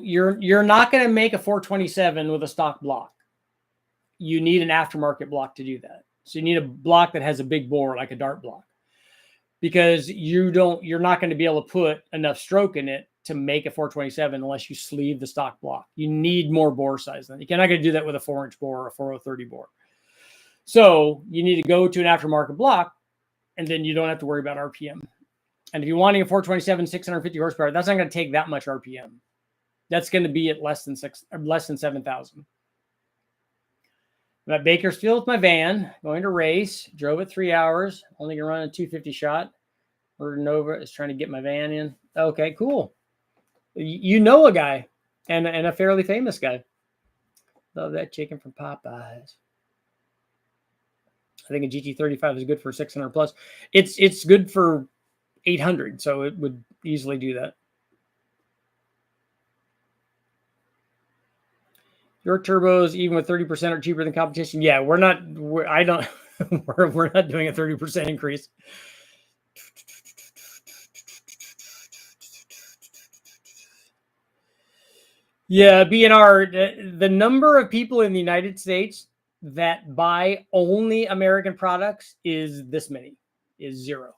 you're not going to make a 427 with a stock block. You need an aftermarket block to do that. So you need a block that has a big bore, like a dart block, because you're not going to be able to put enough stroke in it to make a 427 unless you sleeve the stock block. You need more bore size than you're not going to do that with a 4-inch bore or a 4030 bore. So you need to go to an aftermarket block, and then you don't have to worry about RPM. And if you're wanting a 427, 650 horsepower, that's not going to take that much RPM. That's going to be at less than 7,000. I'm at Bakersfield with my van, going to race. Drove it 3 hours. Only going to run a 250 shot. Nova is trying to get my van in. Okay, cool. You know a guy, and a fairly famous guy. Love that chicken from Popeyes. I think a GT35 is good for 600 plus. It's good for 800, so it would easily do that. Your turbos, even with 30%, are cheaper than competition. Yeah, we're not doing a 30% increase. Yeah, BNR, the number of people in the United States that buy only American products is this many, is 0.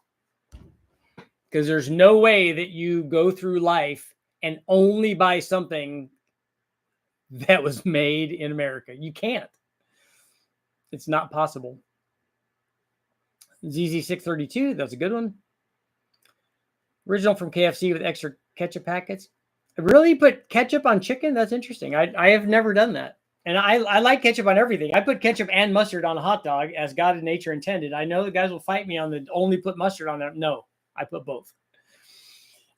Because there's no way that you go through life and only buy something that was made in America. You can't. It's not possible. ZZ632, that's a good one. Original from KFC with extra ketchup packets. Really put ketchup on chicken? That's interesting. I have never done that. And I like ketchup on everything. I put ketchup and mustard on a hot dog as God and nature intended. I know the guys will fight me on the only put mustard on it. No, I put both.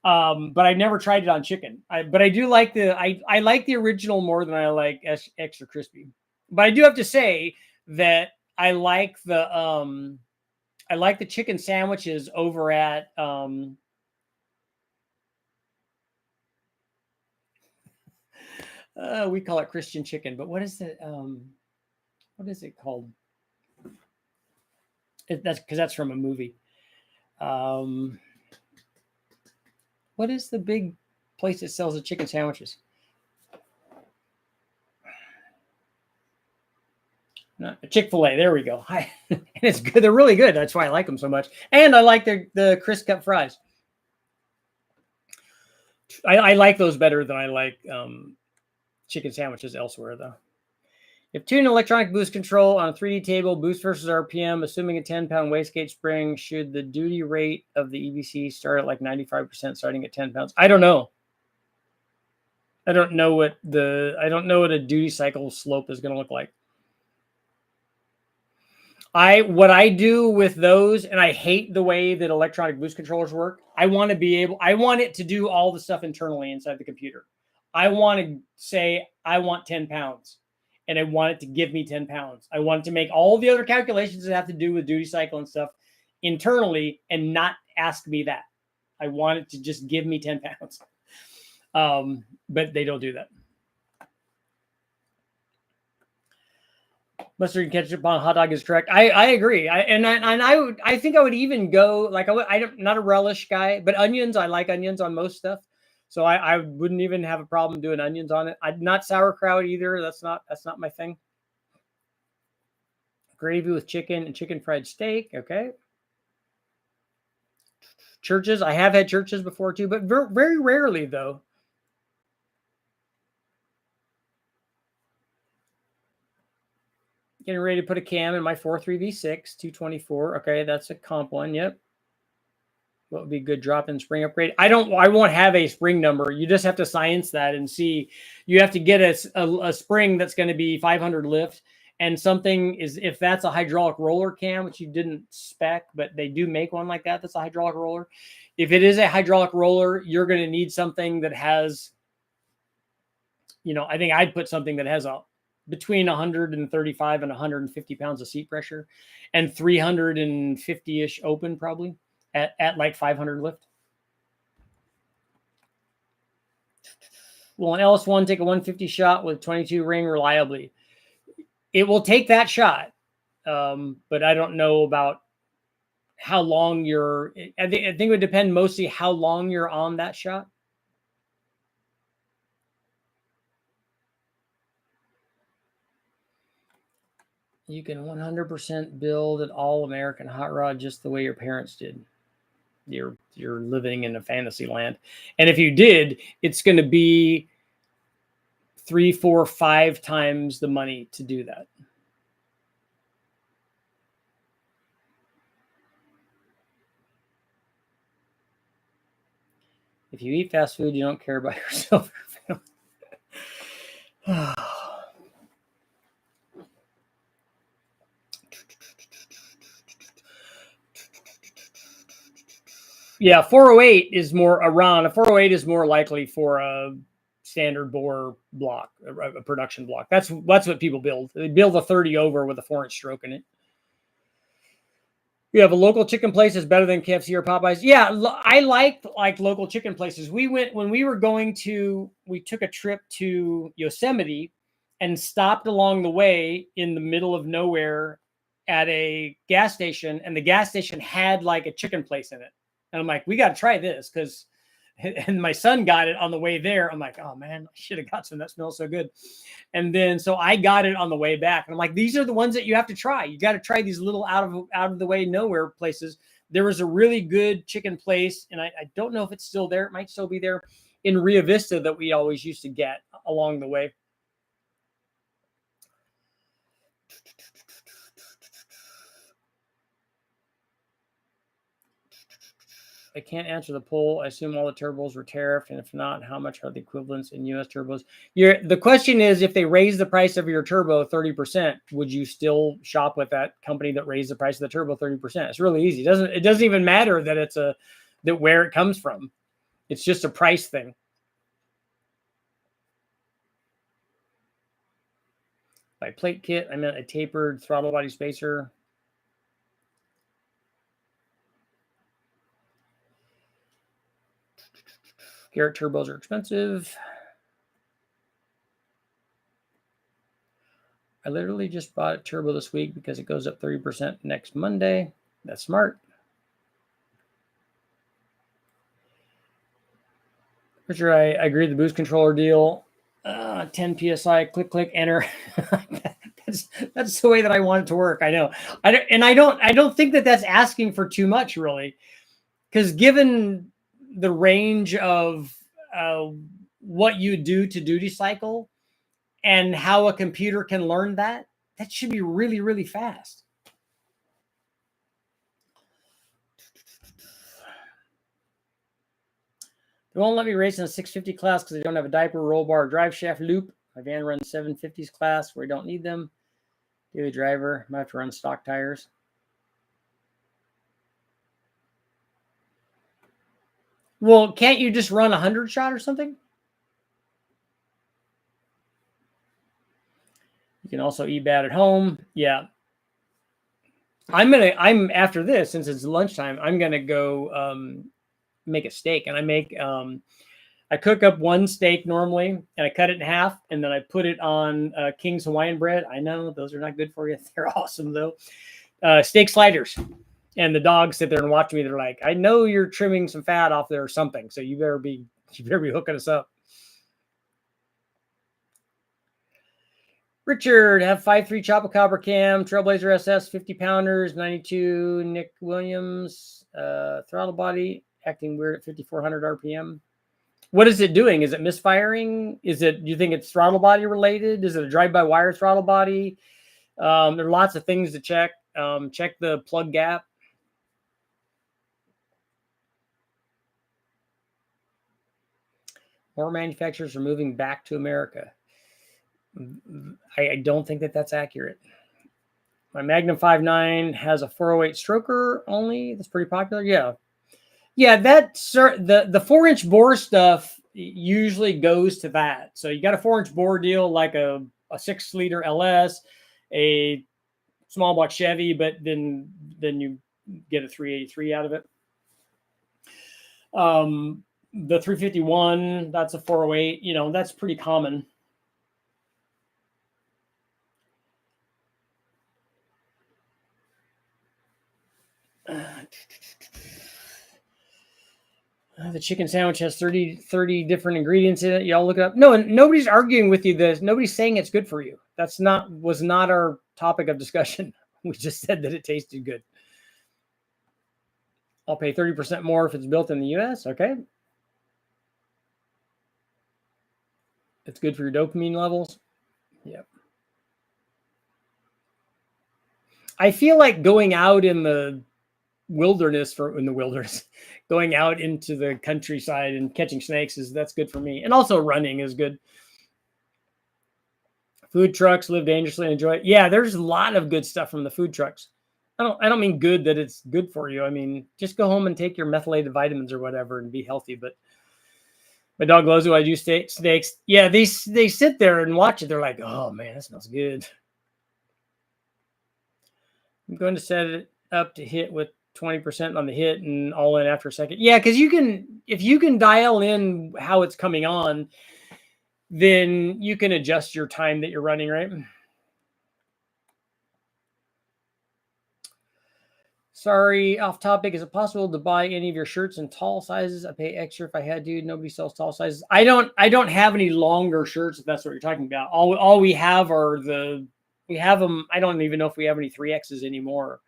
But I never tried it on chicken. But I do like I like the original more than I like extra crispy. But I do have to say that I like the chicken sandwiches over at we call it Christian chicken, but what is it called? That's because that's from a movie. What is the big place that sells the chicken sandwiches? Chick-fil-A. There we go. And it's good. They're really good. That's why I like them so much. And I like the crisp cut fries. I like those better than I like chicken sandwiches elsewhere, though. If tuned electronic boost control on a 3D table, boost versus RPM, assuming a 10-pound wastegate spring, should the duty rate of the EBC start at like 95% starting at 10 pounds? I don't know. I don't know what a duty cycle slope is going to look like. What I do with those, and I hate the way that electronic boost controllers work. I want it to do all the stuff internally inside the computer. I want to say, I want 10 pounds. And I want it to give me 10 pounds. I want it to make all the other calculations that have to do with duty cycle and stuff internally and not ask me that. I want it to just give me 10 pounds. But they don't do that. Mustard and ketchup on a hot dog is correct. I agree. I think I would even go like I'm not a relish guy, but onions, I like onions on most stuff. So I wouldn't even have a problem doing onions on it. I'm not sauerkraut either. That's not my thing. Gravy with chicken and chicken fried steak. Okay. Churches. I have had churches before too, but very, very rarely though. Getting ready to put a cam in my 4.3 V6 224. Okay, that's a comp one. Yep. What would be a good drop-in spring upgrade? I won't have a spring number. You just have to science that and see. You have to get a spring that's going to be 500 lift, and something is, if that's a hydraulic roller cam, which you didn't spec, but they do make one like that. That's a hydraulic roller. If it is a hydraulic roller, you're going to need something that has, I think I'd put something that has between 135 and 150 pounds of seat pressure, and 350-ish open probably at like 500 lift. Will an LS1 take a 150 shot with 22 ring reliably? It will take that shot, but I don't know about how long you're. I think it would depend mostly how long you're on that shot. You can 100% build an all-American hot rod just the way your parents did. You're living in a fantasy land, and if you did, it's going to be 3, 4, 5 times the money to do that. If you eat fast food, you don't care about yourself or family. Yeah, 408 is more around. A 408 is more likely for a standard bore block, a production block. That's what people build. They build a 30 over with a 4-inch stroke in it. You have a local chicken place is better than KFC or Popeyes. Yeah, I like local chicken places. We went when we were going to. We took a trip to Yosemite and stopped along the way in the middle of nowhere at a gas station, and the gas station had like a chicken place in it. And I'm like, we got to try this because, and my son got it on the way there. I'm like, oh man, I should have got some. That smells so good. And then, so I got it on the way back. And I'm like, these are the ones that you have to try. You got to try these little out of the way nowhere places. There was a really good chicken place, and I don't know if it's still there. It might still be there in Rio Vista that we always used to get along the way. I can't answer the poll. I assume all the turbos were tariffed, and if not, how much are the equivalents in U.S. turbos? The question is, if they raise the price of your turbo 30%, would you still shop with that company that raised the price of the turbo 30%? It's really easy. It doesn't even matter that it's that where it comes from. It's just a price thing. By plate kit, I meant a tapered throttle body spacer. Garrett turbos are expensive. I literally just bought a turbo this week because it goes up 30% next Monday. That's smart. Richard, I agree with the boost controller deal. 10 PSI, click, enter. That's the way that I want it to work. I know. I don't think that that's asking for too much, really, because given the range of what you do to duty cycle and how a computer can learn that should be really, really fast. They won't let me race in a 650 class because they don't have a diaper, roll bar, drive shaft loop. My van runs 750s class where I don't need them. Daily driver, might have to run stock tires. Well, can't you just run 100 shot or something? You can also eat bad at home. Yeah. I'm after this, since it's lunchtime, I'm gonna go make a steak, and I cook up one steak normally, and I cut it in half, and then I put it on King's Hawaiian bread. I know those are not good for you. They're awesome though. Steak sliders. And the dogs sit there and watch me. They're like, I know you're trimming some fat off there or something, so you better be hooking us up. Richard, have 5.3 Chopper cam, Trailblazer SS, 50 pounders, 92 Nick Williams, throttle body, acting weird at 5,400 RPM. What is it doing? Is it misfiring? Do you think it's throttle body related? Is it a drive-by-wire throttle body? There are lots of things to check. Check the plug gap. More manufacturers are moving back to America. I don't think that that's accurate. My Magnum 5.9 has a 408 stroker only. That's pretty popular. Yeah. The 4-inch bore stuff usually goes to that. So you got a 4-inch bore deal, like a a 6-liter LS, a small block Chevy, but then you get a 383 out of it. The 351, that's a 408. You know, that's pretty common. The chicken sandwich has 30 different ingredients in it. Y'all look it up. No, and nobody's arguing with you. This nobody's saying it's good for you. Was not our topic of discussion. We just said that it tasted good. I'll pay 30% more if it's built in the US. Okay. It's good for your dopamine levels. Yep. I feel like going out in the wilderness going out into the countryside and catching snakes that's good for me. And also running is good. Food trucks, live dangerously, enjoy it. Yeah, there's a lot of good stuff from the food trucks. I don't mean good that it's good for you. I mean, just go home and take your methylated vitamins or whatever and be healthy. But my dog loves it when I do snakes. Yeah, they sit there and watch it. They're like, oh man, that smells good. I'm going to set it up to hit with 20% on the hit and all in after a second. Yeah, because if you can dial in how it's coming on, then you can adjust your time that you're running, right? Sorry, off topic. Is it possible to buy any of your shirts in tall sizes? I pay extra if I had to. Nobody sells tall sizes. I don't have any longer shirts, if that's what you're talking about. All we have are we have them. I don't even know if we have any 3Xs anymore.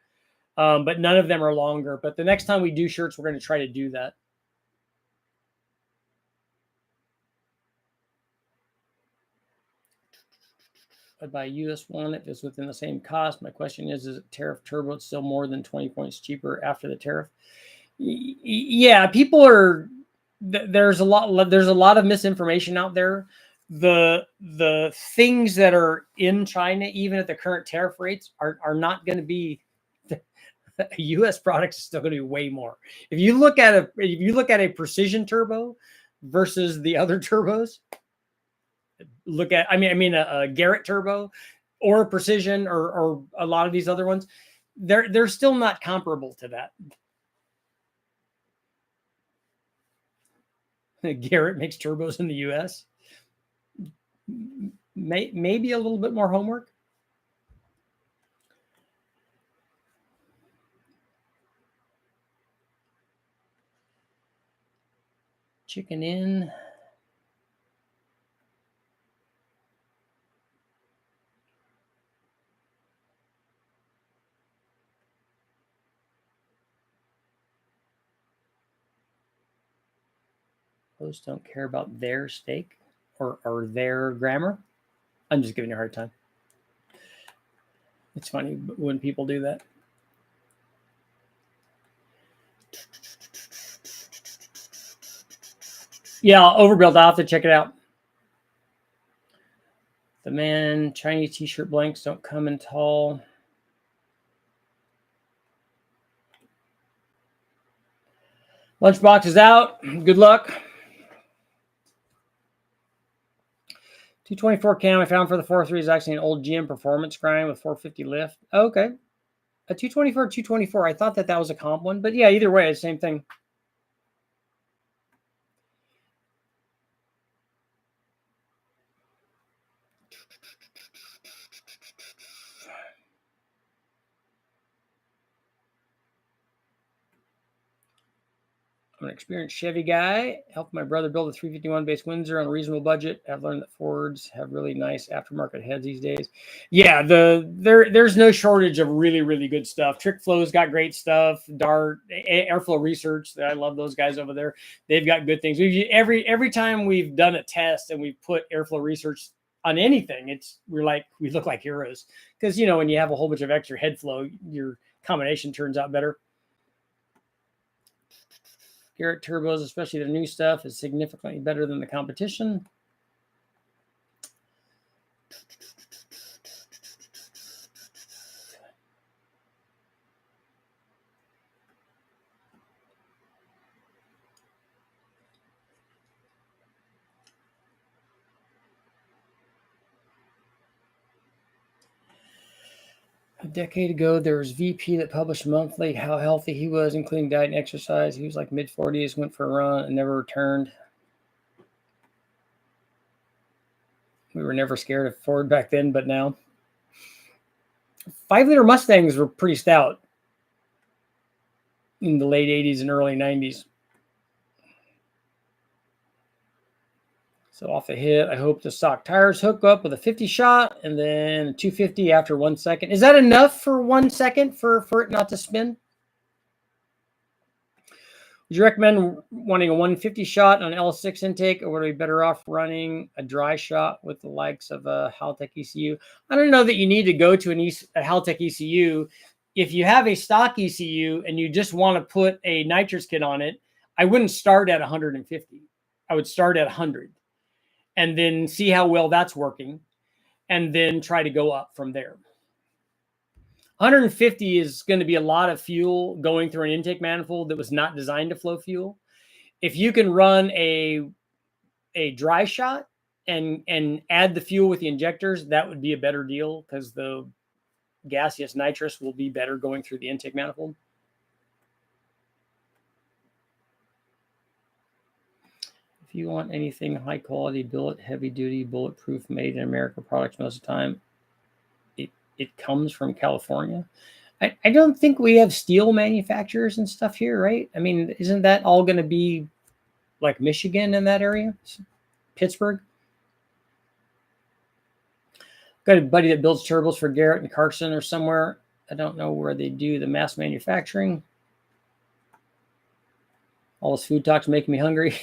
But none of them are longer. But the next time we do shirts, we're going to try to do that. I'd buy a US one if it's within the same cost. My question is it Tariff turbo? It's still more than 20 points cheaper after the tariff? Yeah, people are. There's a lot of misinformation out there. The things that are in China, even at the current tariff rates, are not going to be. U.S. products is still going to be way more. If you look at a precision turbo versus the other turbos, I mean a Garrett turbo or a precision or a lot of these other ones, they're still not comparable to that. Garrett makes turbos in the U.S. Maybe a little bit more homework. Chicken in. Hosts don't care about their steak or their grammar. I'm just giving you a hard time. It's funny when people do that. Yeah, overbuilt. I'll have to check it out. The man Chinese t-shirt blanks don't come in tall. Lunchbox is out. Good luck. 224 cam I found for the 4.3 is actually an old GM performance grind with 450 lift. Oh, okay. A 224. I thought that was a comp one, but yeah, either way, it's the same thing. I'm an experienced Chevy guy. Helped my brother build a 351 base Windsor on a reasonable budget. I've learned that Fords have really nice aftermarket heads these days. Yeah, there's no shortage of really, really good stuff. Trick Flow's got great stuff. Dart, Airflow Research. I love those guys over there. They've got good things. Every time we've done a test and we've put Airflow Research on anything, we look like heroes because when you have a whole bunch of extra head flow, your combination turns out better. Garrett turbos, especially their new stuff, is significantly better than the competition. A decade ago, there was VP that published monthly how healthy he was, including diet and exercise. He was like mid-40s, went for a run and never returned. We were never scared of Ford back then, but now. 5-liter Mustangs were pretty stout in the late 80s and early 90s. So off the hit, I hope the stock tires hook up with a 50 shot and then 250 after 1 second. Is that enough for 1 second for it not to spin? Would you recommend wanting a 150 shot on L6 intake, or would we be better off running a dry shot with the likes of a Haltech ECU? I don't know that you need to go to a Haltech ECU. If you have a stock ECU and you just want to put a nitrous kit on it, I wouldn't start at 150. I would start at 100 and then see how well that's working and then try to go up from there. 150 is going to be a lot of fuel going through an intake manifold that was not designed to flow fuel. If you can run a dry shot and add the fuel with the injectors, that would be a better deal because the gaseous nitrous will be better going through the intake manifold. If you want anything high quality, billet, heavy duty, bulletproof, made in America products most of the time, it comes from California. I don't think we have steel manufacturers and stuff here, right? I mean, isn't that all going to be like Michigan in that area? Pittsburgh? Got a buddy that builds turbos for Garrett and Carson or somewhere. I don't know where they do the mass manufacturing. All this food talk's making me hungry.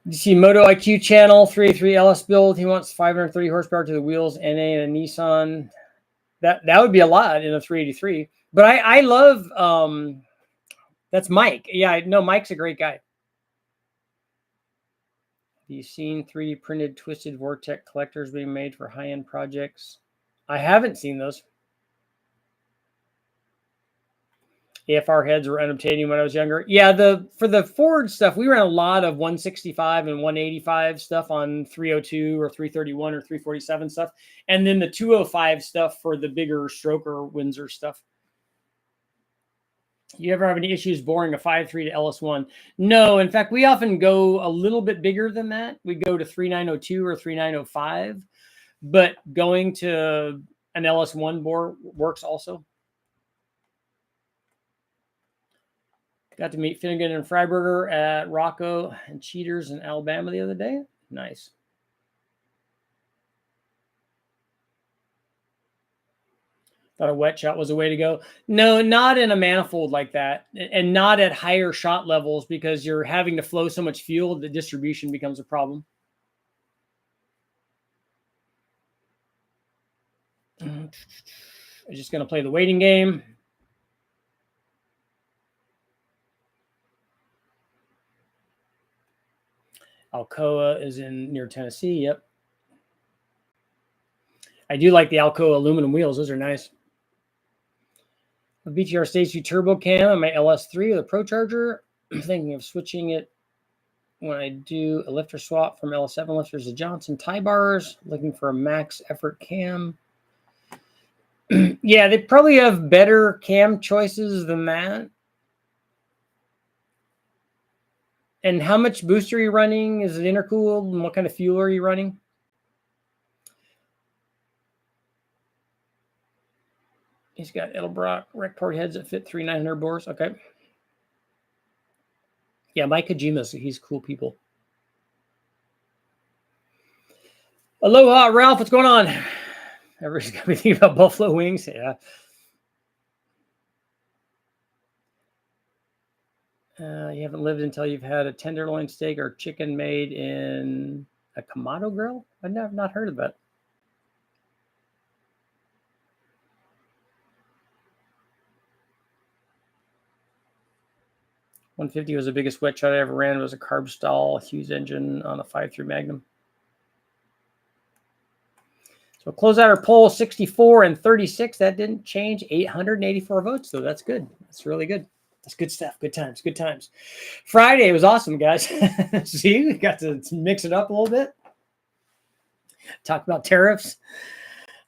You see Moto IQ channel, 383 LS build. He wants 530 horsepower to the wheels, NA and a Nissan. That would be a lot in a 383. But I love, that's Mike. Yeah, I know Mike's a great guy. Have you seen 3D printed twisted Vortex collectors being made for high-end projects? I haven't seen those. AFR heads were unobtainium when I was younger. Yeah, for the Ford stuff, we ran a lot of 165 and 185 stuff on 302 or 331 or 347 stuff. And then the 205 stuff for the bigger stroker Windsor stuff. You ever have any issues boring a 5.3 to LS1? No, in fact, we often go a little bit bigger than that. We go to 3902 or 3905, but going to an LS1 bore works also. Got to meet Finnegan and Freiberger at Rocco and Cheaters in Alabama the other day. Nice. Thought a wet shot was a way to go. No, not in a manifold like that, and not at higher shot levels because you're having to flow so much fuel, the distribution becomes a problem. I'm just going to play the waiting game. Alcoa is near Tennessee. Yep. I do like the Alcoa aluminum wheels. Those are nice. A BTR Stage 2 turbo cam on my LS3 with a Pro Charger. I'm thinking of switching it when I do a lifter swap from LS7 lifters to Johnson tie bars. Looking for a max effort cam. Yeah, they probably have better cam choices than that. And how much booster are you running? Is it intercooled? And what kind of fuel are you running? He's got Edelbrock rec port heads that fit 3900 bores. Okay. Yeah, Mike Kojima's, he's cool people. Aloha, Ralph. What's going on? Everybody's got me thinking about buffalo wings. Yeah. You haven't lived until you've had a tenderloin steak or chicken made in a Kamado grill? I've not heard of that. .150 was the biggest wet shot I ever ran. It was a carb stall Hughes engine on a 5.3 Magnum. So close out our poll, 64 and 36. That didn't change. 884 votes, so that's good. That's really good. That's good stuff. Good times. Good times. Friday was awesome, guys. See, we got to mix it up a little bit. Talk about tariffs.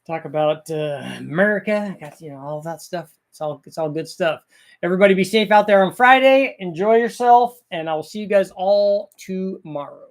talk about America. Got, you know, all that stuff. It's all good stuff. Everybody be safe out there on Friday. Enjoy yourself, and I will see you guys all tomorrow.